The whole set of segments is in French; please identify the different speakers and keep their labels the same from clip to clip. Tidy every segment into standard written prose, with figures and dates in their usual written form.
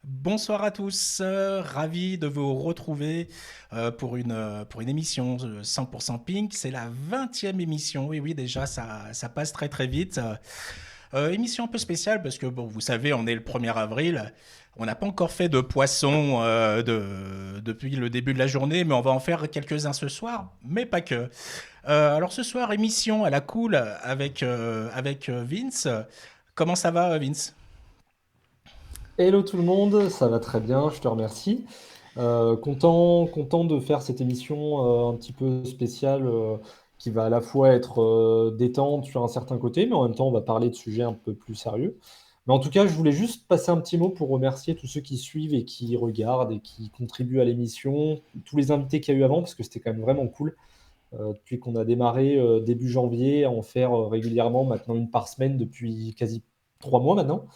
Speaker 1: Bonsoir à tous, ravi de vous retrouver pour une émission 100% Pink. C'est la 20e émission, oui oui déjà ça passe très très vite. Émission un peu spéciale parce que bon, vous savez on est le 1er avril, on n'a pas encore fait de poisson depuis le début de la journée, mais on va en faire quelques-uns ce soir, mais pas que. Alors ce soir émission à la cool avec Vince. Comment ça va Vince?
Speaker 2: Hello tout le monde, ça va très bien, je te remercie. Content de faire cette émission un petit peu spéciale qui va à la fois être détente sur un certain côté, mais en même temps on va parler de sujets un peu plus sérieux. Mais en tout cas, je voulais juste passer un petit mot pour remercier tous ceux qui suivent et qui regardent et qui contribuent à l'émission, tous les invités qu'il y a eu avant, parce que c'était quand même vraiment cool depuis qu'on a démarré début janvier à en faire régulièrement, maintenant une par semaine depuis quasi 3 mois maintenant.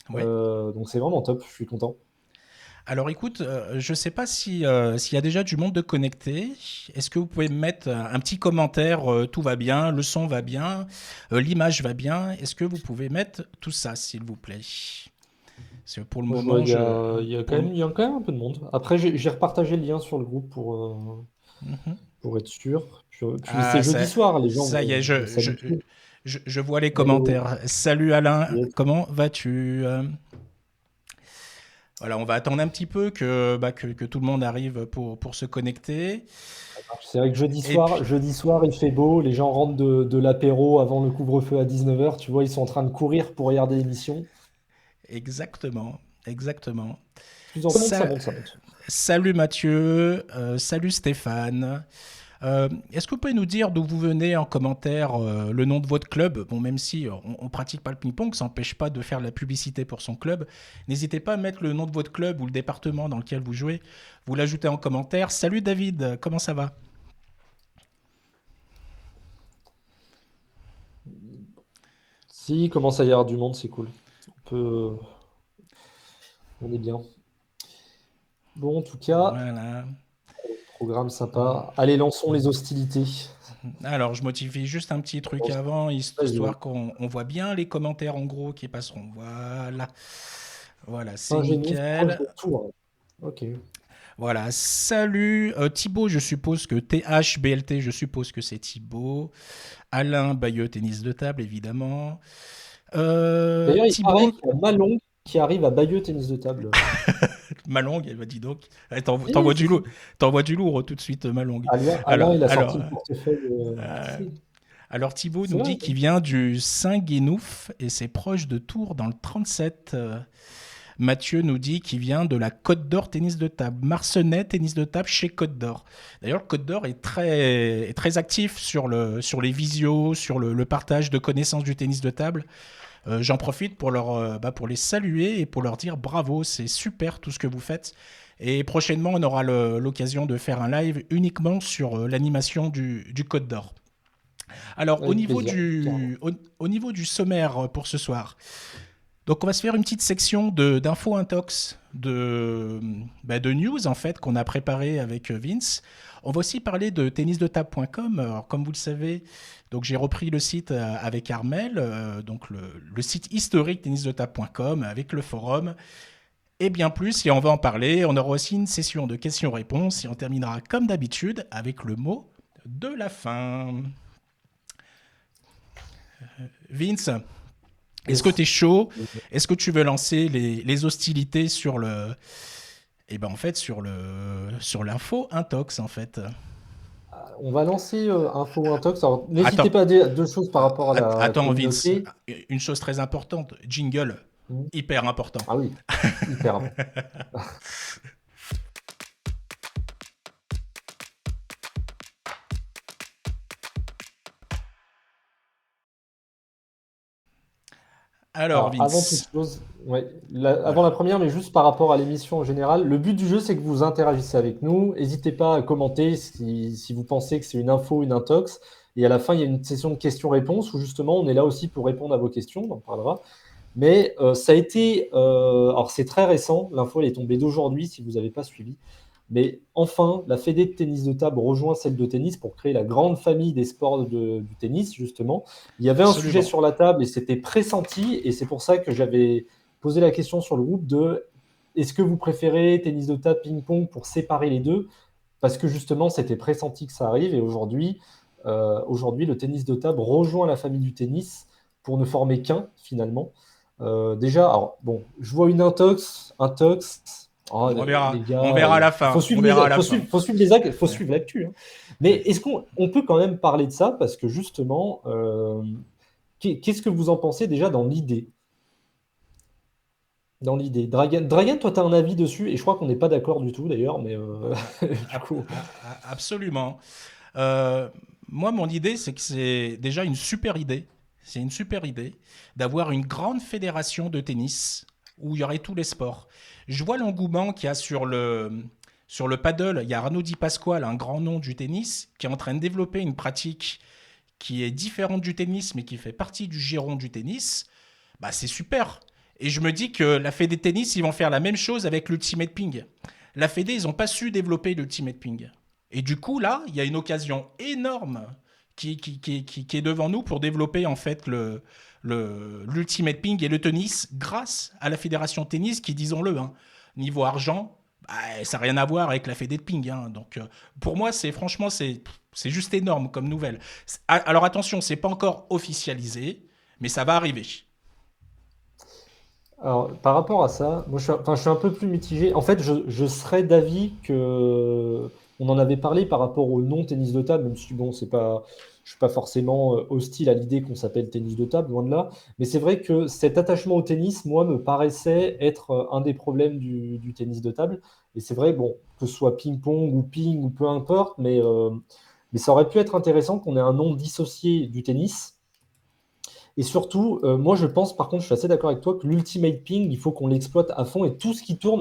Speaker 1: Ouais.
Speaker 2: Donc c'est vraiment top, je suis content.
Speaker 1: Alors écoute, je ne sais pas s'il y a déjà du monde de connecté. Est-ce que vous pouvez me mettre un petit commentaire, tout va bien, le son va bien, l'image va bien. Est-ce que vous pouvez mettre tout ça, s'il vous plaît? Parce que pour le
Speaker 2: Bon, bah,
Speaker 1: moment, pour le-
Speaker 2: il y a quand même un peu de monde. Après, j'ai repartagé le lien sur le groupe
Speaker 1: Mhm.
Speaker 2: pour être sûr. Puis c'est
Speaker 1: Ah,
Speaker 2: jeudi soir, les gens
Speaker 1: ça y est,
Speaker 2: vont s'habituer.
Speaker 1: je vois les
Speaker 2: Hello.
Speaker 1: commentaires. Salut Alain,
Speaker 2: Yes.
Speaker 1: comment vas-tu? Voilà, on va attendre un petit peu que tout le monde arrive pour se connecter.
Speaker 2: C'est vrai que
Speaker 1: Et puis,
Speaker 2: jeudi soir, il fait beau, les gens rentrent de l'apéro avant le couvre-feu à 19h. Tu vois, ils sont en train de courir pour regarder l'émission.
Speaker 1: exactement, exactement.
Speaker 2: Plus en monte, ça
Speaker 1: Ça,
Speaker 2: monte, ça monte.
Speaker 1: Salut Mathieu, salut Stéphane. Est-ce que vous pouvez nous dire d'où vous venez en commentaire le nom de votre club? Bon, même si on ne pratique pas le ping-pong, ça n'empêche pas de faire de la publicité pour son club. N'hésitez pas à mettre le nom de votre club ou le département dans lequel vous jouez. Vous l'ajoutez en commentaire. Salut David, comment ça va?
Speaker 2: Si, il commence à y avoir du monde, c'est cool. On peut... On est bien. Bon, en tout cas,
Speaker 1: Voilà.
Speaker 2: programme sympa. Allez, lançons les hostilités.
Speaker 1: Alors, je modifie juste un petit truc avant,
Speaker 2: Vas-y, vas-y.
Speaker 1: histoire qu'on voit bien les commentaires en gros qui passeront. Voilà. Voilà, c'est
Speaker 2: Saint-Génius proche
Speaker 1: nickel.
Speaker 2: de Tours. Ok.
Speaker 1: Voilà, salut. Thibaut, je suppose que THBLT, je suppose que c'est Thibaut. Alain Bayeux, tennis de table, évidemment.
Speaker 2: D'ailleurs, il paraît
Speaker 1: Thibaut,
Speaker 2: qu'il y a Malong qui arrive à Bayeux tennis de table.
Speaker 1: Malong, elle m'a dit donc.
Speaker 2: Si, si, si.
Speaker 1: T'envoies du lourd tout de suite, Malong.
Speaker 2: Alain,
Speaker 1: Alors,
Speaker 2: il a sorti
Speaker 1: alors,
Speaker 2: le portefeuille.
Speaker 1: euh,
Speaker 2: Si,
Speaker 1: alors Thibaut
Speaker 2: c'est
Speaker 1: nous
Speaker 2: vrai.
Speaker 1: dit qu'il vient du Saint-Guénouf et c'est proche de Tours dans le 37. Mathieu nous dit qu'il vient de la Côte d'Or tennis de table. Marcenais tennis de table chez Côte d'Or. D'ailleurs, Côte d'Or est très actif sur les visios, sur le partage de connaissances du tennis de table. J'en profite pour les saluer et pour leur dire bravo, c'est super tout ce que vous faites. Et prochainement, on aura l'occasion de faire un live uniquement sur l'animation du Côte d'Or. Alors,
Speaker 2: Avec plaisir, carrément.
Speaker 1: au niveau du sommaire pour ce soir, donc on va se faire une petite section d'infos intox, de news en fait qu'on a préparé avec Vince. On va aussi parler de tennisdetable.com. Alors comme vous le savez, donc j'ai repris le site avec Armel, donc le site historique tennisdetable.com avec le forum et bien plus. Et on va en parler. On aura aussi une session de questions-réponses et on terminera comme d'habitude avec le mot de la fin. Vince, est-ce que tu
Speaker 2: Yes.
Speaker 1: es chaud? Est-ce que tu veux lancer les hostilités sur le. Eh ben en fait, sur l'info intox, en fait.
Speaker 2: On va lancer Info Intox. Alors, n'hésitez
Speaker 1: Attends,
Speaker 2: pas à dire deux choses par rapport à la
Speaker 1: attends, Vince.
Speaker 2: communauté.
Speaker 1: Une chose très importante. Jingle.
Speaker 2: Hmm.
Speaker 1: Hyper important.
Speaker 2: Ah oui, hyper important.
Speaker 1: Alors,
Speaker 2: Alors, avant toute
Speaker 1: Vince.
Speaker 2: chose, ouais, avant la
Speaker 1: Voilà.
Speaker 2: première, mais juste par rapport à l'émission en général, le but du jeu, c'est que vous interagissez avec nous. N'hésitez pas à commenter si vous pensez que c'est une info, une intox. Et à la fin, il y a une session de questions-réponses où justement, on est là aussi pour répondre à vos questions. On en parlera. Mais ça a été, alors c'est très récent, l'info elle est tombée d'aujourd'hui si vous n'avez pas suivi. Mais enfin, la Fédé de tennis de table rejoint celle de tennis pour créer la grande famille des sports du tennis, justement. Il y avait un sujet
Speaker 1: Absolument.
Speaker 2: sur la table et c'était pressenti, et c'est pour ça que j'avais posé la question sur le groupe de est-ce que vous préférez tennis de table, ping-pong pour séparer les deux? Parce que justement, c'était pressenti que ça arrive, et aujourd'hui, le tennis de table rejoint la famille du tennis pour ne former qu'un, finalement. Déjà, alors, bon, je vois une intox. Oh,
Speaker 1: On verra.
Speaker 2: les
Speaker 1: On
Speaker 2: gars,
Speaker 1: verra à la
Speaker 2: faut
Speaker 1: fin. On
Speaker 2: suivre
Speaker 1: verra à la fin.
Speaker 2: faut suivre l'actu, hein. Mais est-ce qu'on peut quand même parler de ça? Parce que justement, qu'est-ce que vous en pensez déjà dans l'idée? Dans l'idée. Dragan, toi, tu as un avis dessus, et je crois qu'on n'est pas d'accord du tout d'ailleurs, mais du coup.
Speaker 1: Absolument. Euh, Moi, mon idée, c'est que c'est déjà une super idée. C'est une super idée d'avoir une grande fédération de tennis où il y aurait tous les sports. Je vois l'engouement qu'il y a sur le paddle. Il y a Arnaud Di Pasquale, un grand nom du tennis, qui est en train de développer une pratique qui est différente du tennis, mais qui fait partie du giron du tennis. Bah, c'est super. Et je me dis que la Fédé Tennis, ils vont faire la même chose avec l'Ultimate Ping. La Fédé, ils n'ont pas su développer l'Ultimate Ping. Et du coup, là, il y a une occasion énorme qui est devant nous pour développer en fait l'Ultimate Ping et le tennis grâce à la Fédération Tennis qui, disons-le, hein, niveau argent, bah, ça n'a rien à voir avec la Fédé de Ping. Hein. Donc, pour moi, franchement, c'est juste énorme comme nouvelle. Alors attention, c'est pas encore officialisé, mais ça va arriver.
Speaker 2: Alors, par rapport à ça, moi, je suis un peu plus mitigé. En fait, je serais d'avis que on en avait parlé par rapport au non-tennis de table, même si bon, je suis pas forcément hostile à l'idée qu'on s'appelle tennis de table, loin de là. Mais c'est vrai que cet attachement au tennis, moi, me paraissait être un des problèmes du tennis de table. Et c'est vrai, bon, que ce soit ping-pong ou ping ou peu importe, mais ça aurait pu être intéressant qu'on ait un nom dissocié du tennis. Et surtout, moi je pense, par contre, je suis assez d'accord avec toi que l'ultimate ping, il faut qu'on l'exploite à fond, et tout ce qui tout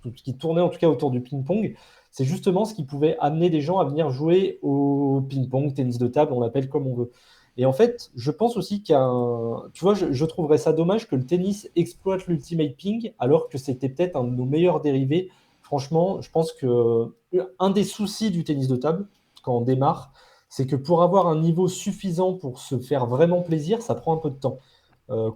Speaker 2: ce qui tournait en tout cas autour du ping-pong, c'est justement ce qui pouvait amener des gens à venir jouer au ping-pong, tennis de table, on l'appelle comme on veut. Et en fait, je pense aussi qu'il y a un... Tu vois, je trouverais ça dommage que le tennis exploite l'ultimate ping alors que c'était peut-être un de nos meilleurs dérivés. Franchement, je pense que un des soucis du tennis de table, quand on démarre, c'est que pour avoir un niveau suffisant pour se faire vraiment plaisir, ça prend un peu de temps.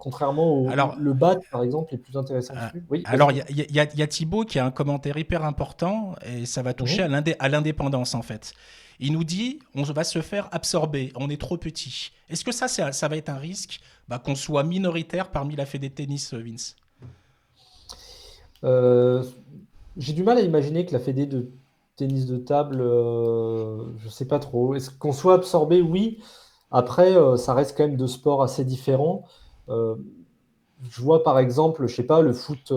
Speaker 2: Contrairement au
Speaker 1: Alors,
Speaker 2: le bat, par exemple, est plus intéressant
Speaker 1: Euh,
Speaker 2: dessus. Oui, vas-y,
Speaker 1: alors, il
Speaker 2: dis-moi.
Speaker 1: y a Thibaut qui a un commentaire hyper important et ça va toucher
Speaker 2: Mhm.
Speaker 1: à l'indépendance en fait. Il nous dit on va se faire absorber, on est trop petit. Est-ce que ça va être un risque qu'on soit minoritaire parmi la fédé de tennis, Vince?
Speaker 2: Euh, j'ai du mal à imaginer que la fédé de tennis de table, je sais pas trop. Est-ce qu'on soit absorbé? Oui. Après, ça reste quand même deux sports assez différents. Euh, je vois par exemple, je sais pas, le foot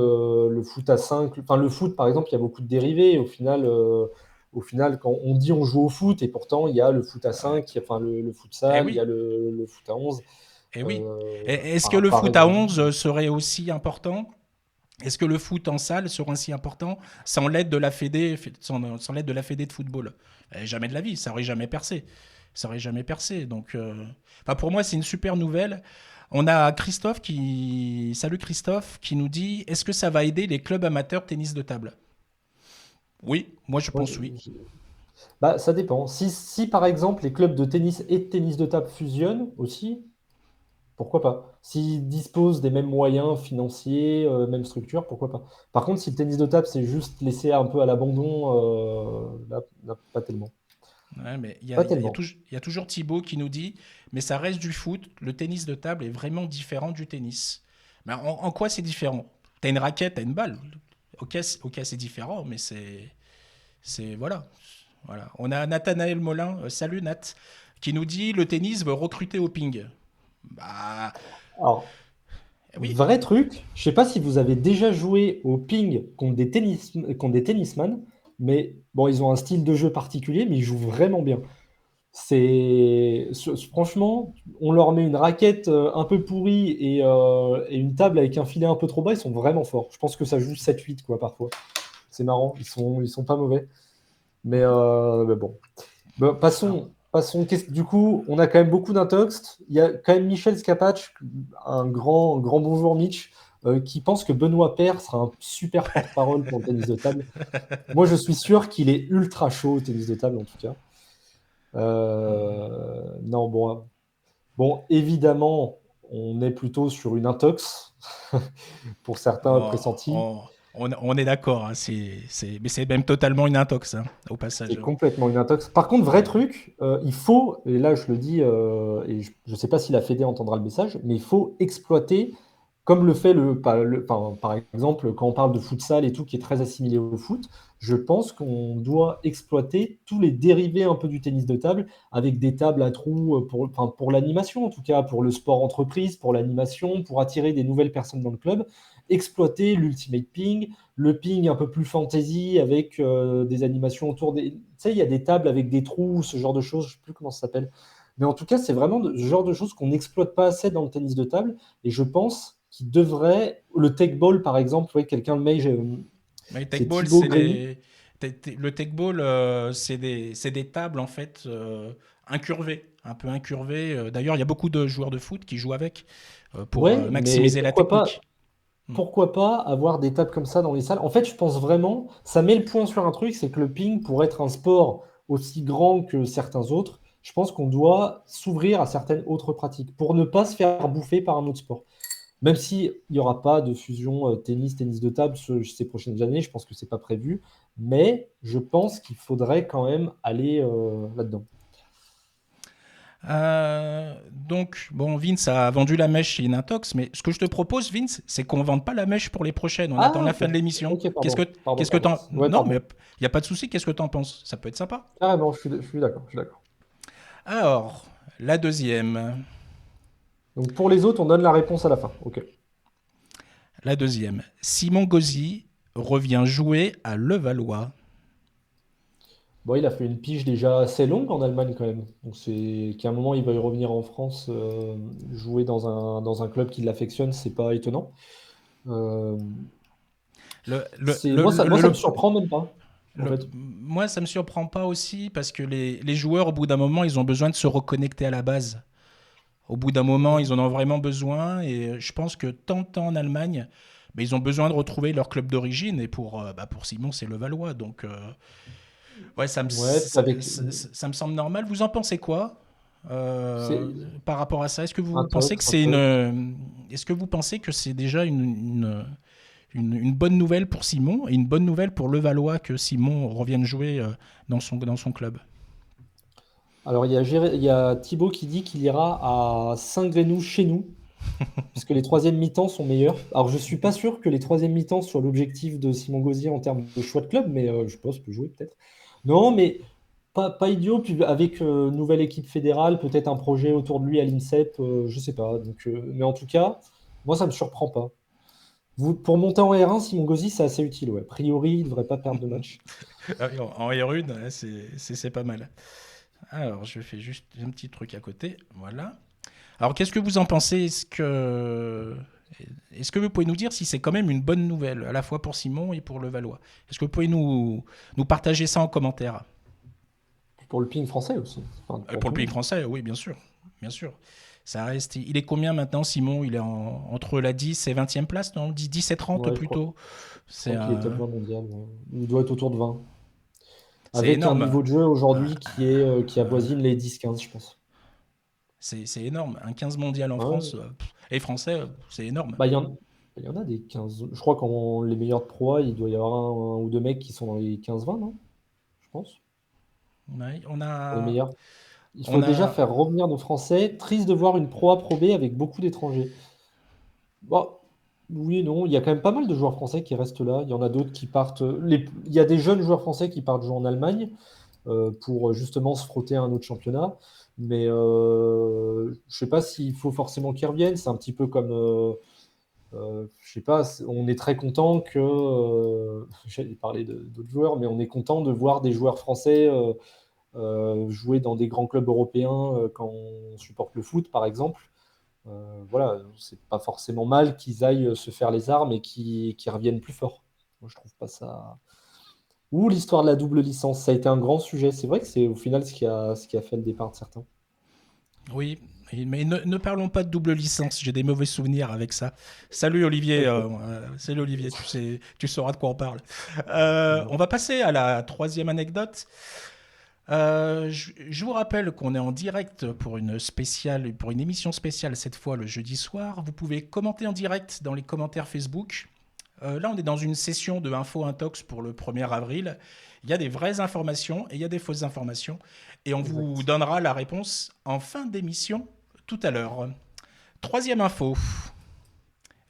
Speaker 2: à 5. Enfin le foot par exemple, il y a beaucoup de dérivés. Au final, quand on dit on joue au foot, et pourtant il y a le foot à 5, enfin le
Speaker 1: Eh
Speaker 2: futsal, il y a
Speaker 1: oui,
Speaker 2: le foot à 11.
Speaker 1: eh oui.
Speaker 2: euh,
Speaker 1: Est-ce que le
Speaker 2: par
Speaker 1: foot à
Speaker 2: exemple.
Speaker 1: 11 serait aussi important? Est-ce que le foot en salle serait aussi important sans l'aide de la fédé, sans l'aide de la fédé de football? Jamais de la vie, ça aurait jamais percé. Ça aurait jamais percé. Donc, pour moi, c'est une super nouvelle. On a Christophe salut Christophe, qui nous dit est-ce que ça va aider les clubs amateurs de tennis de table? Oui, moi je
Speaker 2: Ouais,
Speaker 1: pense oui.
Speaker 2: bah, ça dépend. Si par exemple les clubs de tennis et de tennis de table fusionnent aussi, pourquoi pas? S'ils disposent des mêmes moyens financiers, même structure, pourquoi pas? Par contre, si le tennis de table c'est juste laissé un peu à l'abandon, là, pas tellement.
Speaker 1: Ouais, mais
Speaker 2: Pas tellement.
Speaker 1: il y a toujours Thibaut qui nous dit mais ça reste du foot, le tennis de table est vraiment différent du tennis. Mais en quoi c'est différent? T'as une raquette, t'as une balle. Ok, ok, c'est différent, mais voilà. Voilà. On a Nathanaël Molin, salut Nat, qui nous dit le tennis veut recruter au ping. Bah
Speaker 2: Alors,
Speaker 1: oui.
Speaker 2: vrai truc, je sais pas si vous avez déjà joué au ping contre des tennisman, mais bon, ils ont un style de jeu particulier, mais ils jouent vraiment bien. Franchement, on leur met une raquette un peu pourrie et une table avec un filet un peu trop bas, ils sont vraiment forts. Je pense que ça joue 7-8 quoi parfois. C'est marrant, ils sont pas mauvais. Mais bon. Bon,
Speaker 1: Alors,
Speaker 2: Du coup, on a quand même beaucoup d'intox. Il y a quand même Michel Scapach, grand bonjour Mitch, qui pense que Benoît Paire sera un super porte-parole pour le tennis de table. Moi, je suis sûr qu'il est ultra chaud au tennis de table en tout cas. Non, bon, évidemment, on est plutôt sur une intox pour certains
Speaker 1: oh,
Speaker 2: pressentis.
Speaker 1: on est d'accord, hein, mais c'est même totalement une intox, hein, au
Speaker 2: C'est
Speaker 1: passage.
Speaker 2: complètement une intox. Par contre, vrai truc, il faut, et là je le dis, et je ne sais pas si la Fédé entendra le message, mais il faut exploiter, comme le fait par exemple, quand on parle de futsal et tout, qui est très assimilé au foot, je pense qu'on doit exploiter tous les dérivés un peu du tennis de table, avec des tables à trous pour l'animation, en tout cas, pour le sport entreprise, pour l'animation, pour attirer des nouvelles personnes dans le club, exploiter l'ultimate ping, le ping un peu plus fantasy avec des animations autour des. Tu sais, il y a des tables avec des trous, ce genre de choses, je ne sais plus comment ça s'appelle. Mais en tout cas, c'est vraiment ce genre de choses qu'on n'exploite pas assez dans le tennis de table. Et je pense qu'il devrait. Le tech ball, par exemple, ouais, quelqu'un le met,
Speaker 1: Mais tech
Speaker 2: c'est
Speaker 1: ball,
Speaker 2: Thibaut Grémy.
Speaker 1: le tech ball, c'est des tables en fait incurvées, un peu incurvées. D'ailleurs, il y a beaucoup de joueurs de foot qui jouent avec pour
Speaker 2: Ouais, mais
Speaker 1: maximiser la technique. Hmm.
Speaker 2: pourquoi pas avoir des tables comme ça dans les salles? En fait, je pense vraiment, ça met le point sur un truc, c'est que le ping, pour être un sport aussi grand que certains autres, je pense qu'on doit s'ouvrir à certaines autres pratiques pour ne pas se faire bouffer par un autre sport. Même s'il n'y aura pas de fusion tennis de table ces prochaines années, je pense que c'est pas prévu, mais je pense qu'il faudrait quand même aller là-dedans.
Speaker 1: Donc, bon, Vince a vendu la mèche chez Intox, mais ce que je te propose, Vince, c'est qu'on ne vende pas la mèche pour les prochaines. On attend
Speaker 2: Ah,
Speaker 1: la
Speaker 2: ok.
Speaker 1: fin de l'émission.
Speaker 2: Ok, pardon. Pardon,
Speaker 1: Qu'est-ce que
Speaker 2: pardon.
Speaker 1: t'en.
Speaker 2: Ouais,
Speaker 1: Non, mais
Speaker 2: pardon.
Speaker 1: il n'y a pas de souci. Qu'est-ce que t'en penses? Ça peut être sympa.
Speaker 2: Carrément, je suis d'accord, je suis d'accord.
Speaker 1: Alors, la deuxième.
Speaker 2: Donc pour les autres, on donne la réponse à la fin. Ok.
Speaker 1: La deuxième. Simon Gauzy revient jouer à Levallois.
Speaker 2: Bon, il a fait une pige déjà assez longue en Allemagne quand même. Donc c'est qu'à un moment il va y revenir en France jouer dans un club qui l'affectionne, c'est pas étonnant. Euh,
Speaker 1: Le, le,
Speaker 2: c'est
Speaker 1: le,
Speaker 2: moi
Speaker 1: le,
Speaker 2: ça me
Speaker 1: le-
Speaker 2: surprend même pas en fait.
Speaker 1: Moi, ça me surprend pas aussi parce que les joueurs, au bout d'un moment, ils ont besoin de se reconnecter à la base. Au bout d'un moment, ils en ont vraiment besoin. Et je pense que tant en Allemagne, bah, ils ont besoin de retrouver leur club d'origine. Et pour Simon, c'est le Valois. Donc, ouais,
Speaker 2: Ouais, puis avec.
Speaker 1: ça me semble normal. Vous en pensez quoi
Speaker 2: C'est
Speaker 1: par rapport à ça? Est-ce que
Speaker 2: un
Speaker 1: vous pensez que
Speaker 2: tox, un
Speaker 1: c'est
Speaker 2: tox.
Speaker 1: est-ce que vous pensez que c'est déjà une bonne nouvelle pour Simon et une bonne nouvelle pour Levallois que Simon revienne jouer dans son club?
Speaker 2: Alors, il y a Thibaut qui dit qu'il ira à Saint-Grénou chez nous, puisque les troisièmes mi-temps sont meilleurs. Alors, je suis pas sûr que les troisièmes mi-temps soient l'objectif de Simon Gauzier en termes de choix de club, mais je pense qu'il peut jouer peut-être. Non, mais pas idiot. Puis avec nouvelle équipe fédérale, peut-être un projet autour de lui à l'INSEP, je sais pas. Donc, mais en tout cas, moi, ça me surprend pas. Pour monter en R1, Simon Gauzy, c'est assez utile. Ouais. A priori, il ne devrait pas perdre de match.
Speaker 1: Ah oui, en R1, c'est pas mal. Alors, je fais juste un petit truc à côté. Voilà. Alors, qu'est-ce que vous en pensez? Est-ce que vous pouvez nous dire si c'est quand même une bonne nouvelle, à la fois pour Simon et pour Levallois? Est-ce que vous pouvez nous partager ça en commentaire?
Speaker 2: Pour le ping français aussi. Enfin, pour
Speaker 1: Pour
Speaker 2: tout
Speaker 1: le
Speaker 2: le
Speaker 1: pays
Speaker 2: monde.
Speaker 1: français, oui, bien sûr. Bien sûr. Ça reste. Il est combien maintenant, Simon? Il est entre la 10 et 20e place, non? 10 et 30
Speaker 2: Ouais,
Speaker 1: plutôt.
Speaker 2: je
Speaker 1: C'est
Speaker 2: crois qu'il est top 20 mondial. Ouais. Il doit être autour de 20.
Speaker 1: c'est
Speaker 2: Avec un
Speaker 1: énorme.
Speaker 2: niveau de jeu aujourd'hui qui avoisine les 10-15, je pense.
Speaker 1: C'est énorme. Un 15 mondial en France
Speaker 2: Ouais.
Speaker 1: et français, c'est énorme.
Speaker 2: Bah, il y en a des 15. Je crois qu'en les meilleurs de Pro A, il doit y avoir un ou deux mecs qui sont dans les 15-20, non? Je pense.
Speaker 1: Ouais,
Speaker 2: Pour les meilleurs. Il faut
Speaker 1: on
Speaker 2: déjà
Speaker 1: a,
Speaker 2: faire revenir nos Français. Triste de voir une Pro A Pro B avec beaucoup d'étrangers. Bon, oui et non, il y a quand même pas mal de joueurs français qui restent là. Il y en a d'autres qui partent. Il y a des jeunes joueurs français qui partent jouer en Allemagne pour justement se frotter à un autre championnat. Mais je sais pas s'il faut forcément qu'ils reviennent. C'est un petit peu comme, je sais pas, on est très content que, j'allais parler d'autres joueurs, mais on est content de voir des joueurs français jouer dans des grands clubs européens quand on supporte le foot, par exemple. Voilà, c'est pas forcément mal qu'ils aillent se faire les armes et qu'ils reviennent plus forts. Moi, je trouve pas ça. Ou l'histoire de la double licence, ça a été un grand sujet. C'est vrai que c'est au final ce qui a fait le départ de certains.
Speaker 1: oui, mais ne parlons pas de double licence. J'ai des mauvais souvenirs avec ça. Salut Olivier,
Speaker 2: Ok.
Speaker 1: salut Olivier, tu sauras de quoi on parle. On
Speaker 2: Non.
Speaker 1: va passer à la troisième anecdote. Je vous rappelle qu'on est en direct pour une émission spéciale cette fois le jeudi soir. Vous pouvez commenter en direct dans les commentaires Facebook. Là, on est dans une session de Info Intox pour le 1er avril. Il y a des vraies informations et il y a des fausses informations. Et on vous
Speaker 2: Exact.
Speaker 1: donnera la réponse en fin d'émission tout à l'heure. Troisième info.